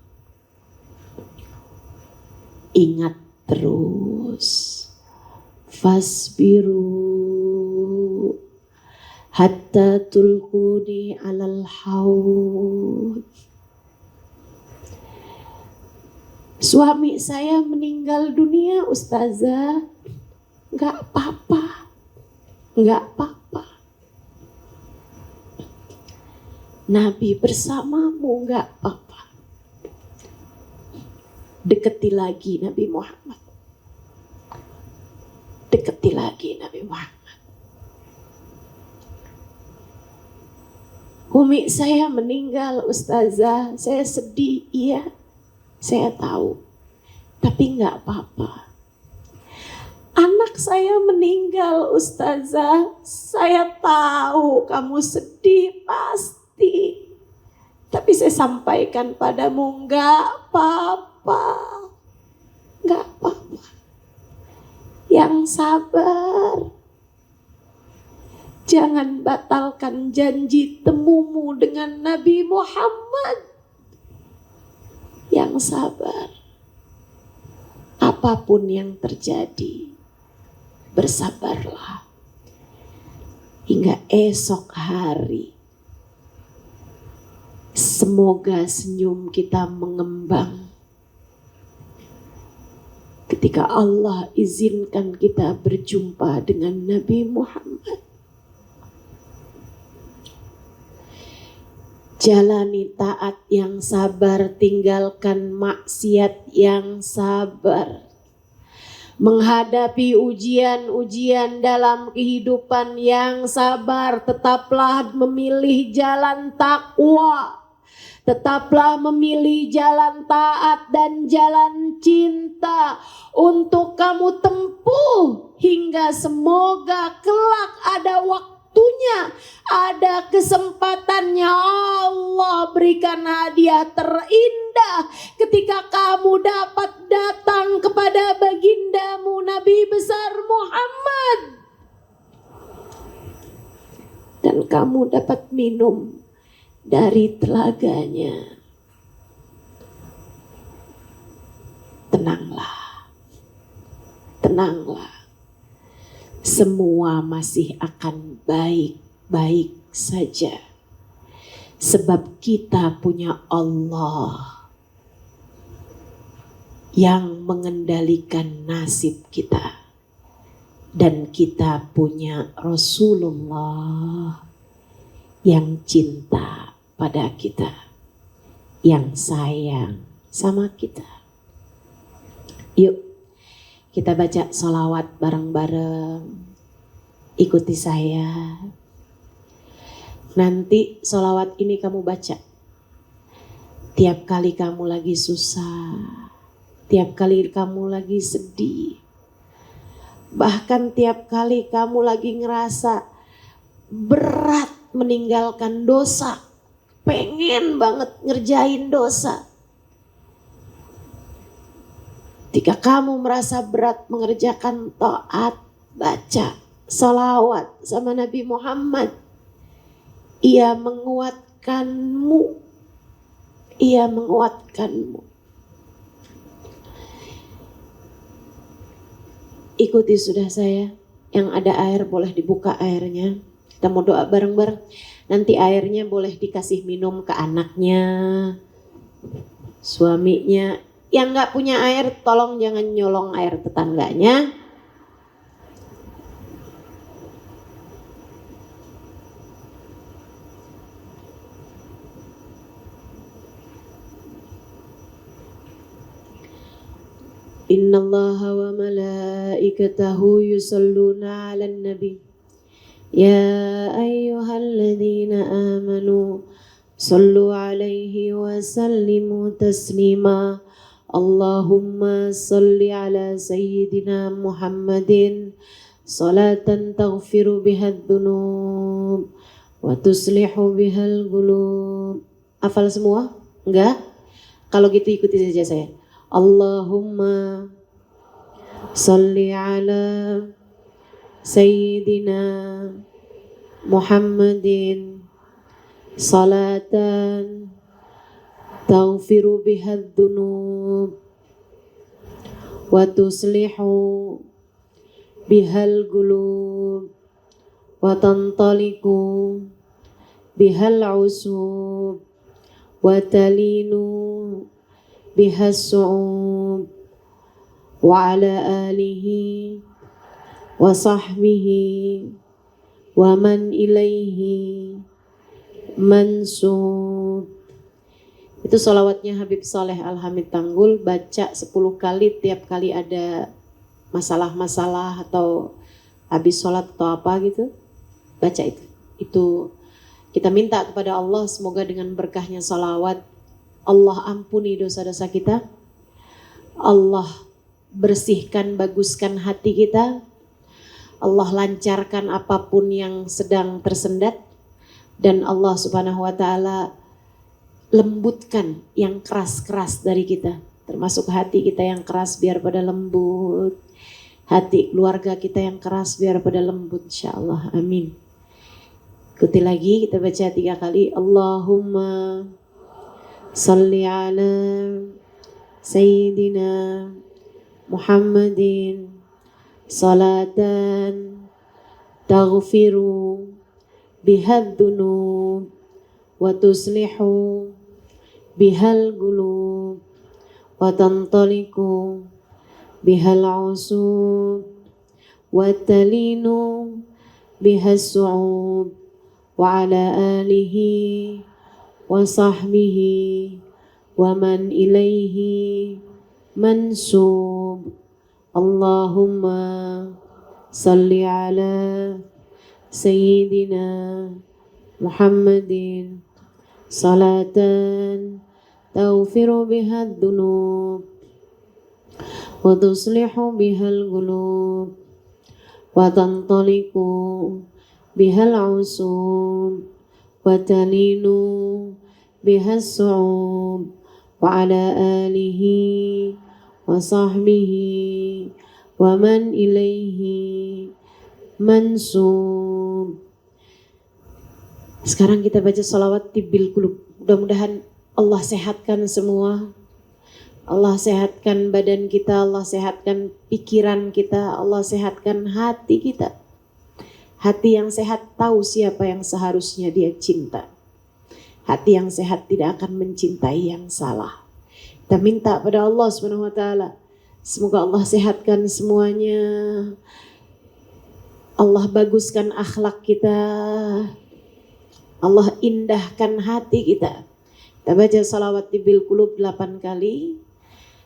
Ingat terus, fasbiru hatta tulquni alal haud. Suami saya meninggal dunia, Ustazah. Gak apa-apa. Nabi bersamamu, gak apa-apa. Deketi lagi Nabi Muhammad. Deketi lagi Nabi Muhammad. Umi saya meninggal, Ustazah. Saya sedih, iya. Saya tahu. Tapi gak apa-apa. Anak saya meninggal, Ustazah. Saya tahu kamu sedih pasti. Tapi saya sampaikan padamu, enggak apa-apa. Enggak apa-apa. Yang sabar. Jangan batalkan janji temumu dengan Nabi Muhammad. yang sabar. Apapun yang terjadi, bersabarlah hingga esok hari. Semoga senyum kita mengembang ketika Allah izinkan kita berjumpa dengan Nabi Muhammad. Jalani taat yang sabar, tinggalkan maksiat yang sabar. Menghadapi ujian-ujian dalam kehidupan yang sabar, tetaplah memilih jalan takwa. Tetaplah memilih jalan taat dan jalan cinta untuk kamu tempuh hingga semoga kelak ada waktunya, ada kesempatannya Allah berikan hadiah terindah ketika kamu dapat datang kepada bagindamu Nabi besar Muhammad dan kamu dapat minum dari telaganya. Tenanglah, tenanglah. Semua masih akan baik-baik saja. Sebab kita punya Allah yang mengendalikan nasib kita. Dan kita punya Rasulullah yang cinta pada kita, yang sayang sama kita. Yuk kita baca sholawat bareng-bareng. Ikuti saya. Nanti sholawat ini kamu baca tiap kali kamu lagi susah, tiap kali kamu lagi sedih, bahkan tiap kali kamu lagi ngerasa berat meninggalkan dosa, pengen banget ngerjain dosa. Ketika kamu merasa berat mengerjakan taat, baca sholawat sama Nabi Muhammad. Ia menguatkanmu. Ia menguatkanmu. Ikuti sudah saya. Yang ada air boleh dibuka airnya. Kita mau doa bareng-bareng. Nanti airnya boleh dikasih minum ke anaknya, suaminya. Yang gak punya air tolong jangan nyolong air tetangganya. Innallaha wa malaikatahu yusalluna 'alan nabi. Ya ayyuhalladzina amanu sallu 'alaihi wa sallimu taslima. Allahumma salli ala sayyidina Muhammadin salatan taghfiru bihad dhunub wa tuslihu bihal qulub. Hafal semua? Enggak? Kalau gitu ikuti saja saya. Allahumma salli ala sayyidina Muhammadin salatan taghfiru bihad dhunub wa tuslihu bihal qulub wa tantaliku bihal usub wa talinu bihas su'ub wa ala alihi wa sahbihi wa man ilaihi mansub. Itu sholawatnya Habib Saleh Al-Hamid Tanggul. Baca 10 kali tiap kali ada masalah-masalah atau habis sholat atau apa gitu. Baca itu. Itu kita minta kepada Allah semoga dengan berkahnya sholawat Allah ampuni dosa-dosa kita. Allah bersihkan, baguskan hati kita. Allah lancarkan apapun yang sedang tersendat. Dan Allah subhanahu wa ta'ala lembutkan yang keras-keras dari kita. Termasuk hati kita yang keras biar pada lembut. Hati keluarga kita yang keras biar pada lembut insyaAllah. Amin. Ikuti lagi, kita baca 3 kali. Allahumma salli ala سيدنا محمد صلاة تغفر بها الذنوب وتصلح بها القلوب وتنطلق بها العصوب وتلين بها الصعوب وعلى آله وصحبه ومن إليه منسوب. اللهم صل على سيدنا محمد صلاة تغفر بها الذنوب وتصلح بها القلوب وتنطلق بها العصوب وتلين بها الصعوب وعلى آله وصحبه ومن إليه منسوب. Sekarang kita baca salawat tibbil qulub. Mudah-mudahan Allah sehatkan semua. Allah sehatkan badan kita, Allah sehatkan pikiran kita, Allah sehatkan hati kita. Hati yang sehat tahu siapa yang seharusnya dia cinta. Hati yang sehat tidak akan mencintai yang salah. Kita minta pada Allah Subhanahu wa taala, semoga Allah sehatkan semuanya. Allah baguskan akhlak kita. Allah indahkan hati kita. Kita baca salawat tibbil qulub 8 kali.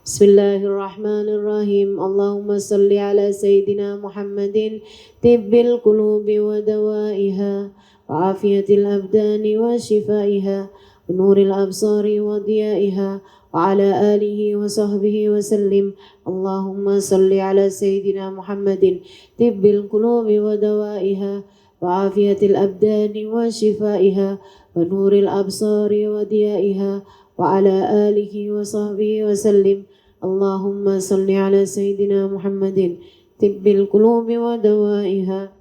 Bismillahirrahmanirrahim. Allahumma salli ala Sayyidina Muhammadin tibbil qulubi wa dawaiha wa afiyatil abdani wa shifaiha wa nuril absari wa diyaiha wa ala alihi wa sahbihi wa sallim. Allahumma salli ala Sayyidina Muhammadin tibbil qulubi wa dawaiha wa afiyatil abdani wa shifaiha wa nuril absari wa diyaiha wa ala alihi wa sahbihi wa sallim. Allahumma salli ala Sayyidina Muhammadin tibbil qulubi wa dawaiha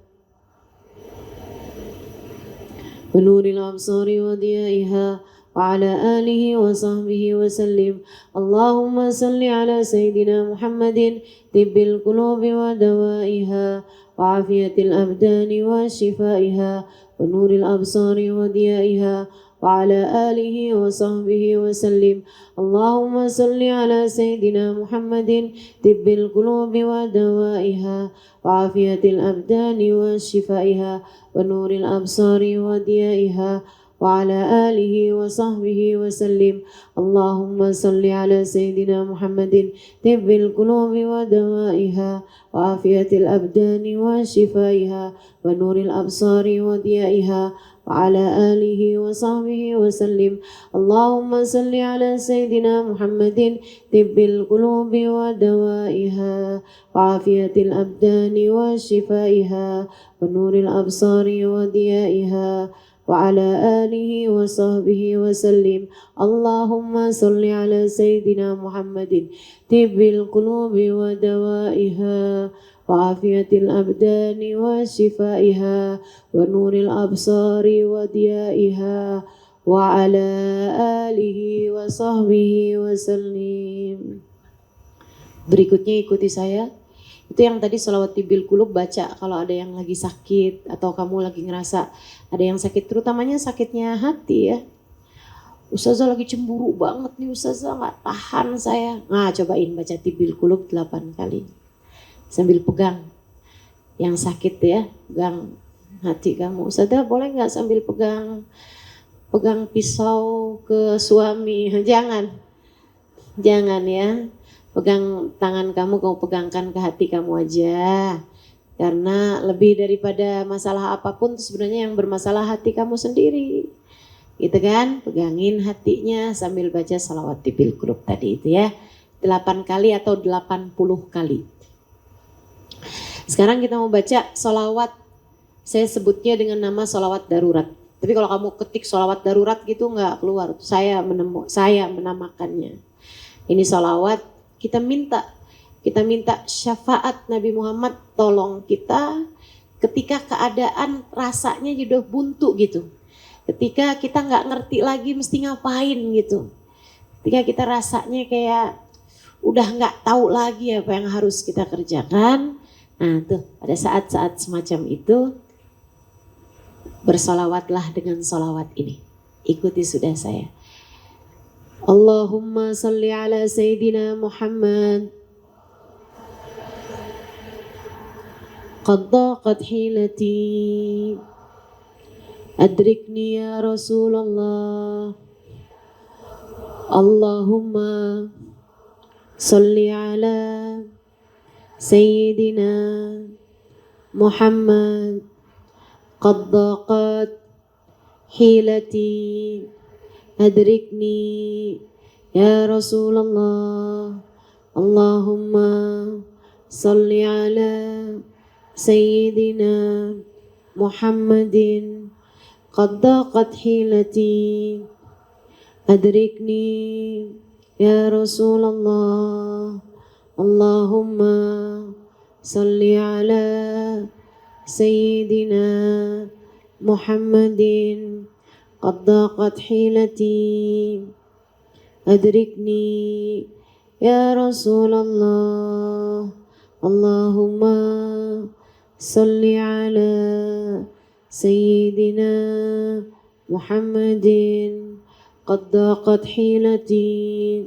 wa nuril absari wa diyaiha wa ala alihi wa sahbihi wa sallim. Allahumma salli ala Sayyidina Muhammadin tibbil qulubi wa dawaiha wa afiyatil abdani wa shifaiha wa nuril absari wa diyaiha wa ala alihi wa sahbihi wa sallim. Allahumma salli ala Sayyidina Muhammadin tibbil qulubi wa dawaiha wa afiyatil abdani wa shifaiha wa nuril absari wa diyaiha wa ala alihi wa sahbihi wa sallim. Allahumma salli ala Sayyidina Muhammadin tibbil qulubi wa dawaiha wa afiyatil abdani wa shifaiha wa nuril absari wa diyaiha wa ala alihi wa sahbihi wa sallim. Allahumma salli ala Sayyidina Muhammadin tibbil qulubi wa dawaiha wa afiyatil abdani wa shifaiha wa nuril absari wa diyaiha wa ala alihi wa sahbihi wa sallim. Allahumma salli ala Sayyidina Muhammadin tibbil qulubi wa dawaiha wa afiyatil abdani wa shifaiha wa nuril absari wa diyaiha wa ala alihi wa sahbihi wa sallim. Berikutnya ikuti saya. Itu yang tadi salawat tibbil qulub baca kalau ada yang lagi sakit atau kamu lagi ngerasa ada yang sakit, terutamanya sakitnya hati ya. Ustazah lagi cemburu banget nih, Ustazah gak tahan saya. Nah cobain baca tibbil qulub 8 kali. Sambil pegang yang sakit ya, pegang hati kamu. Ustazah boleh gak sambil pegang pisau ke suami? Jangan ya. Pegang tangan kamu pegangkan ke hati kamu aja. Karena lebih daripada masalah apapun sebenarnya yang bermasalah hati kamu sendiri. Gitu kan? Pegangin hatinya sambil baca salawat tibbil qulub tadi itu ya. 8 kali atau 80 kali. Sekarang kita mau baca salawat. Saya sebutnya dengan nama salawat darurat. Tapi kalau kamu ketik salawat darurat gitu nggak keluar. Saya menamakannya. Ini salawat kita minta syafaat Nabi Muhammad, tolong kita ketika keadaan rasanya udah buntu gitu. Ketika kita nggak ngerti lagi mesti ngapain gitu. Ketika kita rasanya kayak udah nggak tahu lagi apa yang harus kita kerjakan. Nah tuh pada saat-saat semacam itu bersolawatlah dengan solawat ini. Ikuti sudah saya. Allahumma salli ala Sayyidina Muhammad. Qad daqat hilati. Adrikni ya Rasulullah. Allahumma salli ala Sayyidina Muhammad. Qad daqat hilati. Adrikni ya Rasulullah. Allahumma salli ala Sayyidina Muhammadin. Qad daqat hilati. Adrikni ya Rasulullah. Allahumma salli ala Sayyidina Muhammadin. Qad daqat hilati. Adrikni ya Rasulullah. Allahumma salli ala Sayyidina Muhammadin. Qad daqat hilati.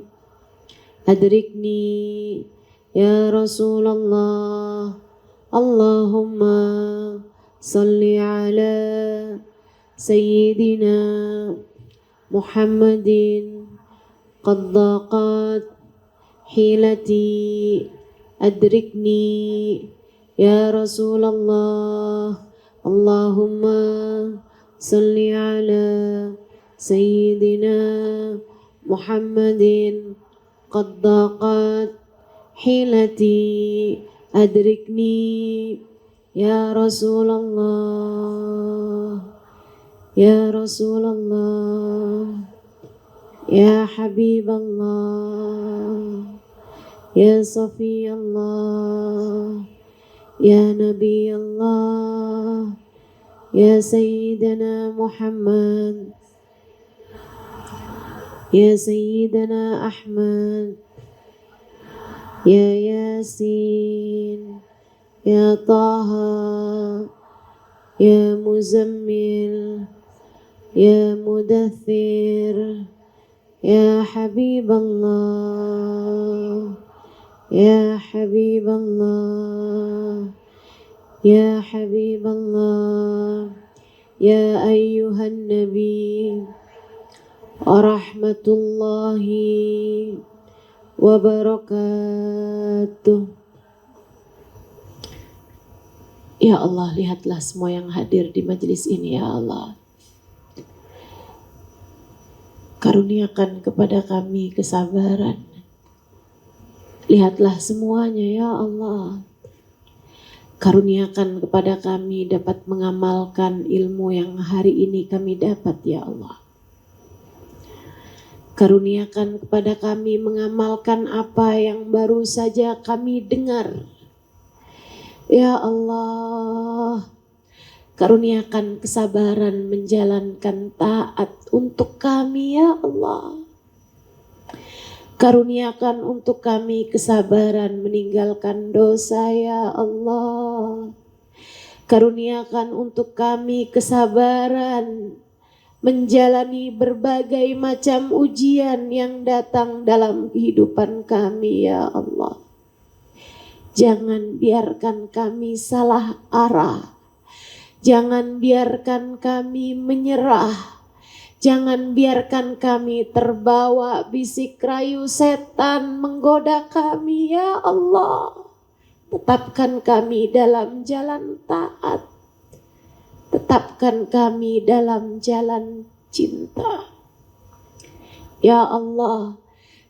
Adrikni ya Rasulullah. Allahumma salli ala Sayyidina Muhammadin. Qad daqat hilati. Adrikni ya Rasulullah. Allahumma salli ala Sayyidina Muhammadin. Qad daqat hilati. Adrikni ya Rasulullah. Ya Rasulullah, ya Habiballah, ya Safiyallah, ya Nabi Allah, ya Sayyidina Muhammad, ya Sayyidina Ahmad, ya Yasin, ya Taha, ya Muzammil, ya Mudaththir, ya Habiballah, ya Habiballah, ya Habiballah, ya ayyuhan Nabi, rahmatullahi wabarakatuh. Ya Allah, lihatlah semua yang hadir di majelis ini ya Allah. Karuniakan kepada kami kesabaran. Lihatlah semuanya ya Allah. Karuniakan kepada kami dapat mengamalkan ilmu yang hari ini kami dapat ya Allah. Karuniakan kepada kami mengamalkan apa yang baru saja kami dengar. Ya Allah. Karuniakan kesabaran menjalankan taat untuk kami ya Allah. Karuniakan untuk kami kesabaran meninggalkan dosa ya Allah. Karuniakan untuk kami kesabaran menjalani berbagai macam ujian yang datang dalam kehidupan kami ya Allah. Jangan biarkan kami salah arah. Jangan biarkan kami menyerah. Jangan biarkan kami terbawa bisik rayu setan menggoda kami ya Allah. Tetapkan kami dalam jalan taat. Tetapkan kami dalam jalan cinta. Ya Allah,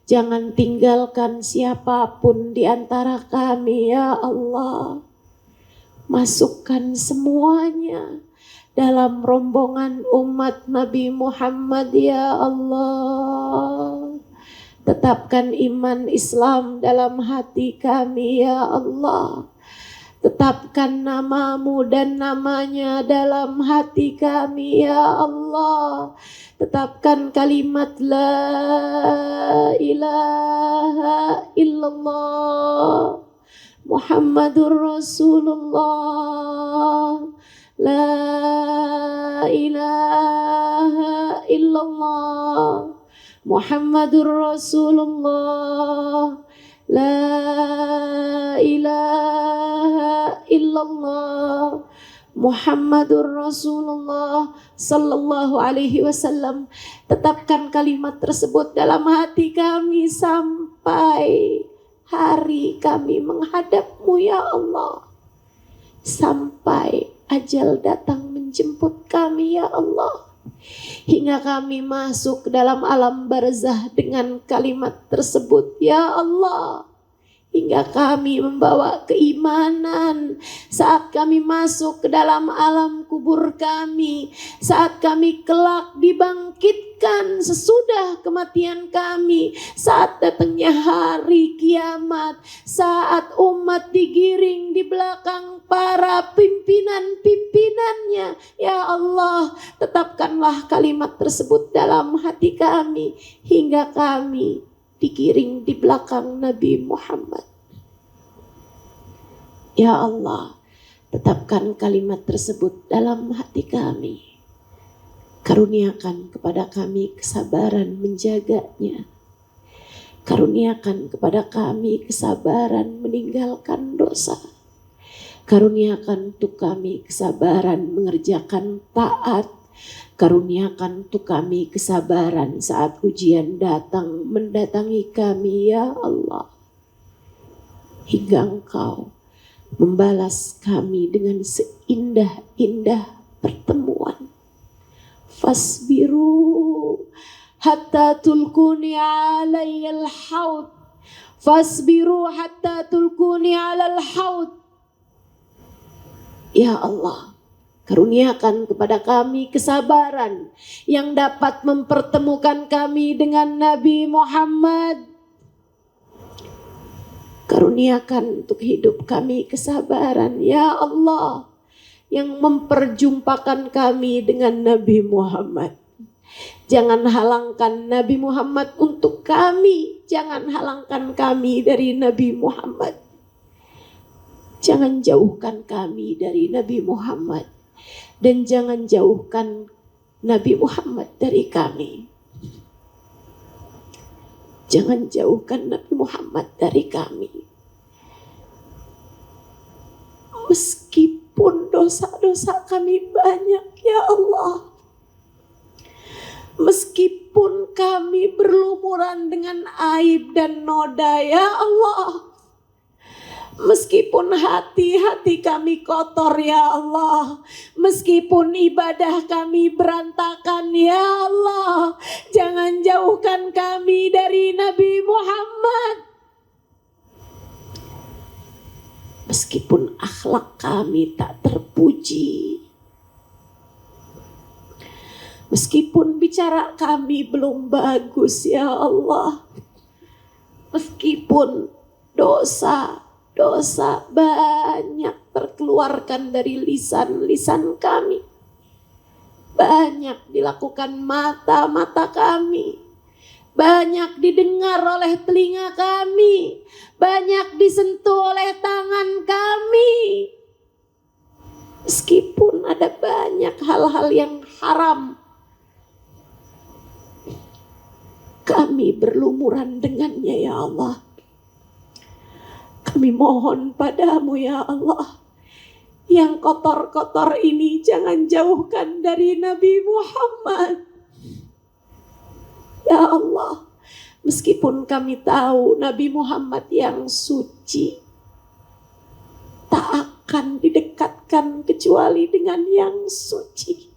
jangan tinggalkan siapapun di antara kami ya Allah. Masukkan semuanya dalam rombongan umat Nabi Muhammad ya Allah. Tetapkan iman Islam dalam hati kami ya Allah. Tetapkan namamu dan namanya dalam hati kami ya Allah. Tetapkan kalimat la ilaha illallah illallah, Muhammadur Rasulullah, la ilaha illallah, Muhammadur Rasulullah, la ilaha illallah, Muhammadur Rasulullah sallallahu alaihi wasallam. Tetapkan kalimat tersebut dalam hati kami sampai hari kami menghadap-Mu ya Allah. Sampai ajal datang menjemput kami ya Allah. Hingga kami masuk ke dalam alam barzah dengan kalimat tersebut ya Allah. Hingga kami membawa keimanan saat kami masuk ke dalam alam kubur kami, saat kami kelak dibangkitkan sesudah kematian kami, saat datangnya hari kiamat, saat umat digiring di belakang para pimpinan-pimpinannya. Ya Allah, tetapkanlah kalimat tersebut dalam hati kami hingga kami digiring di belakang Nabi Muhammad. Ya Allah, tetapkan kalimat tersebut dalam hati kami. Karuniakan kepada kami kesabaran menjaganya. Karuniakan kepada kami kesabaran meninggalkan dosa. Karuniakan untuk kami kesabaran mengerjakan taat. Karuniakan untuk kami kesabaran saat ujian datang mendatangi kami ya Allah. Hingga Engkau membalas kami dengan seindah-indah pertemuan. Fasbiru hatta tulkuni alayyal haud. Fasbiru hatta tulkuni alal haud. Ya Allah, karuniakan kepada kami kesabaran yang dapat mempertemukan kami dengan Nabi Muhammad. Karuniakan untuk hidup kami kesabaran, ya Allah, yang memperjumpakan kami dengan Nabi Muhammad. Jangan halangkan Nabi Muhammad untuk kami. Jangan halangkan kami dari Nabi Muhammad. Jangan jauhkan kami dari Nabi Muhammad. Dan jangan jauhkan Nabi Muhammad dari kami. Jangan jauhkan Nabi Muhammad dari kami. Meskipun dosa-dosa kami banyak ya Allah. Meskipun kami berlumuran dengan aib dan noda ya Allah. Meskipun hati-hati kami kotor ya Allah. Meskipun ibadah kami berantakan ya Allah. Jangan jauhkan kami dari Nabi Muhammad. Meskipun akhlak kami tak terpuji. Meskipun bicara kami belum bagus ya Allah. Meskipun dosa banyak terkeluarkan dari lisan-lisan kami. Banyak dilakukan mata-mata kami. Banyak didengar oleh telinga kami. Banyak disentuh oleh tangan kami. Meskipun ada banyak hal-hal yang haram, kami berlumuran dengannya ya Allah. Kami mohon padamu ya Allah, yang kotor-kotor ini jangan jauhkan dari Nabi Muhammad. Ya Allah, meskipun kami tahu Nabi Muhammad yang suci tak akan didekatkan kecuali dengan yang suci.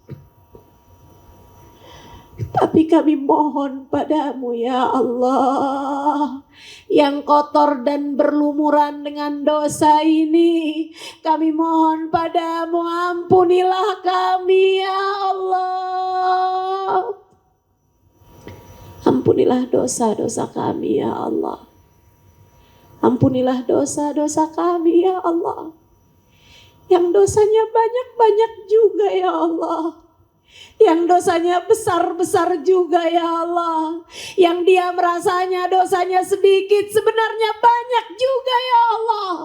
Tapi kami mohon padamu ya Allah, yang kotor dan berlumuran dengan dosa ini, kami mohon padamu, ampunilah kami ya Allah. Ampunilah dosa-dosa kami ya Allah. Ampunilah dosa-dosa kami ya Allah. Yang dosanya banyak-banyak juga ya Allah. yang dosanya besar-besar juga ya Allah, yang dia merasanya dosanya sedikit sebenarnya banyak juga ya Allah,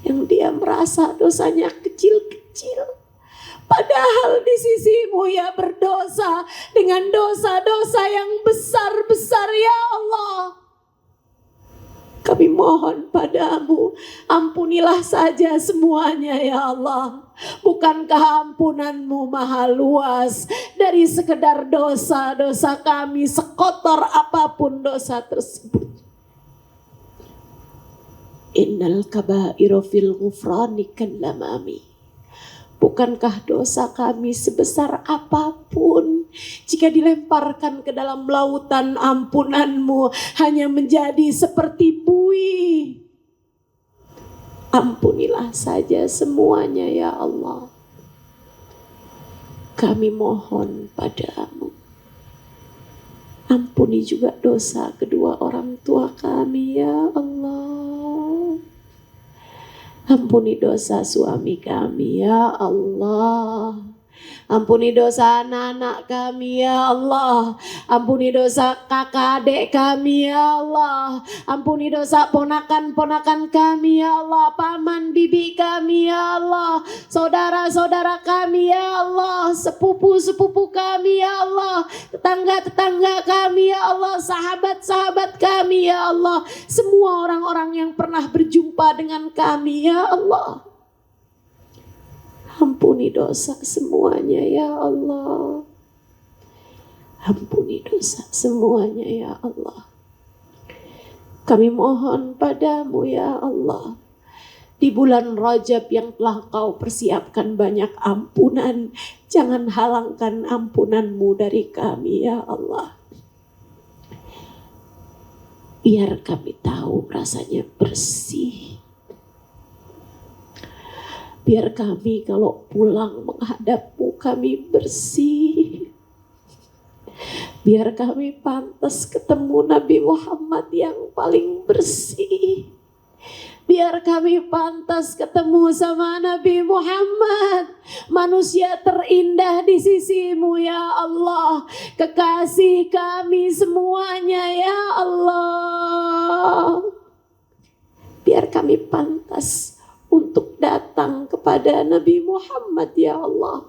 yang dia merasa dosanya kecil-kecil padahal di sisimu ia berdosa dengan dosa-dosa yang besar-besar ya Allah. Kami mohon padamu, ampunilah saja semuanya ya Allah. Bukankah ampunanmu maha luas dari sekedar dosa-dosa kami, sekotor apapun dosa tersebut. Innal kaba'ira fil ghufrani kallamami. Bukankah dosa kami sebesar apapun, jika dilemparkan ke dalam lautan ampunanmu hanya menjadi seperti buih. Ampunilah saja semuanya ya Allah. Kami mohon padamu, ampuni juga dosa kedua orang tua kami ya Allah. Ampuni dosa suami kami ya Allah. Ampuni dosa anak-anak kami ya Allah. Ampuni dosa kakak adik kami ya Allah. Ampuni dosa ponakan-ponakan kami ya Allah. Paman bibi kami ya Allah. Saudara-saudara kami ya Allah. Sepupu-sepupu kami ya Allah. Tetangga-tetangga kami ya Allah. Sahabat-sahabat kami ya Allah. Semua orang-orang yang pernah berjumpa dengan kami ya Allah. Ampuni dosa semuanya ya Allah. Ampuni dosa semuanya ya Allah. Kami mohon padamu ya Allah. Di bulan Rajab yang telah kau persiapkan banyak ampunan, jangan halangkan ampunanmu dari kami ya Allah. Biar kami tahu rasanya bersih. Biar kami kalau pulang menghadapmu kami bersih. Biar kami pantas ketemu Nabi Muhammad yang paling bersih. Biar kami pantas ketemu sama Nabi Muhammad, manusia terindah di sisimu ya Allah. Kekasih kami semuanya ya Allah. Biar kami pantas untuk datang kepada Nabi Muhammad ya Allah.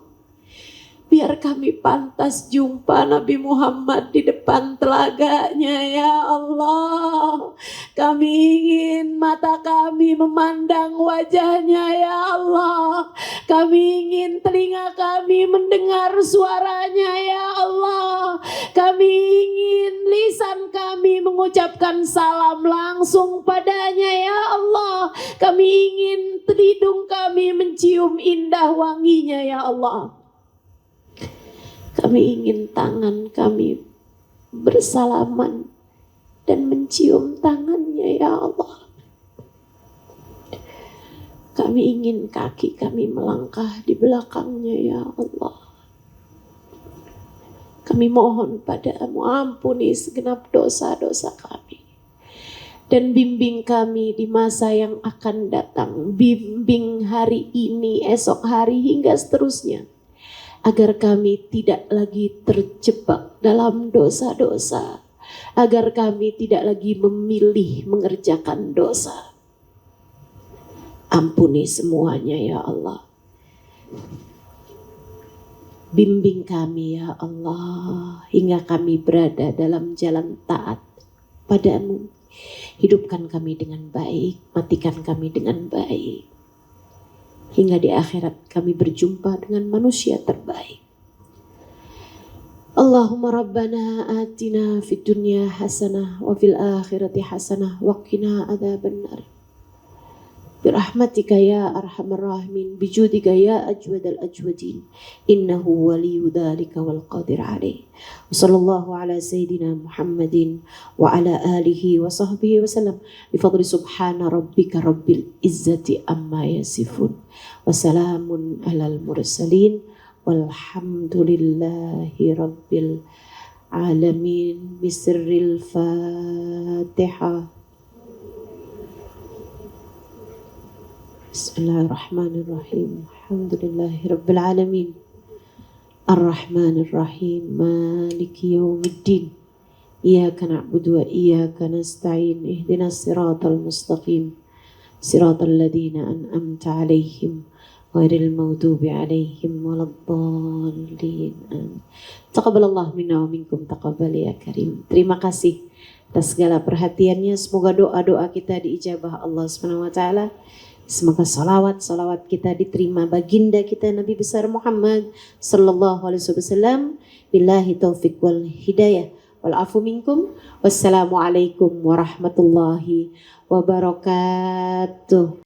Biar kami pantas jumpa Nabi Muhammad di depan telaganya ya Allah. Kami ingin mata kami memandang wajahnya ya Allah. Kami ingin telinga kami mendengar suaranya ya Allah. Kami ingin lisan kami mengucapkan salam langsung padanya ya Allah. Kami ingin hidung kami mencium indah wanginya ya Allah. Kami ingin tangan kami bersalaman dan mencium tangannya ya Allah. Kami ingin kaki kami melangkah di belakangnya ya Allah. Kami mohon padamu, ampuni segenap dosa-dosa kami. Dan bimbing kami di masa yang akan datang. Bimbing hari ini, esok hari hingga seterusnya. Agar kami tidak lagi terjebak dalam dosa-dosa. Agar kami tidak lagi memilih mengerjakan dosa. Ampuni semuanya ya Allah. Bimbing kami ya Allah. Hingga kami berada dalam jalan taat padamu. Hidupkan kami dengan baik. Matikan kami dengan baik. Hingga di akhirat kami berjumpa dengan manusia terbaik. Allahumma rabbana atina fid dunya hasanah wa fil akhirati hasanah wa qina adzabannar. Birahmatika ya arhamar rahimin, bijudika ya ajwadal ajwadin, innahu waliyu dzalika wal qadir alaih. Wassallallahu ala sayyidina Muhammadin wa ala alihi wa sahbihi wasallam bifadli subhana rabbika rabbil izzati amma yasifun wa salamun alal mursalin walhamdulillahi rabbil alamin. Bisirril Fatihah. Bismillahirrahmanirrahim. Alhamdulillahirabbil alamin. Ar-Rahmanir-Rahim. Maliki yaumiddin. Iyyaka na'budu wa iyyaka nasta'in. Ihdinas siratal mustaqim. Siratal ladzina an'amta 'alaihim ghairil maghdubi 'alaihim waladdallin. Taqabbalallahu minna wa minkum taqabbal ya karim. Terima kasih atas segala perhatiannya. Semoga doa-doa kita diijabah Allah Subhanahu wa taala. Semoga salawat kita diterima baginda kita Nabi besar Muhammad sallallahu alaihi wasallam. Billahi taufik wal hidayah wal afu minkum. Wassalamualaikum warahmatullahi wabarakatuh.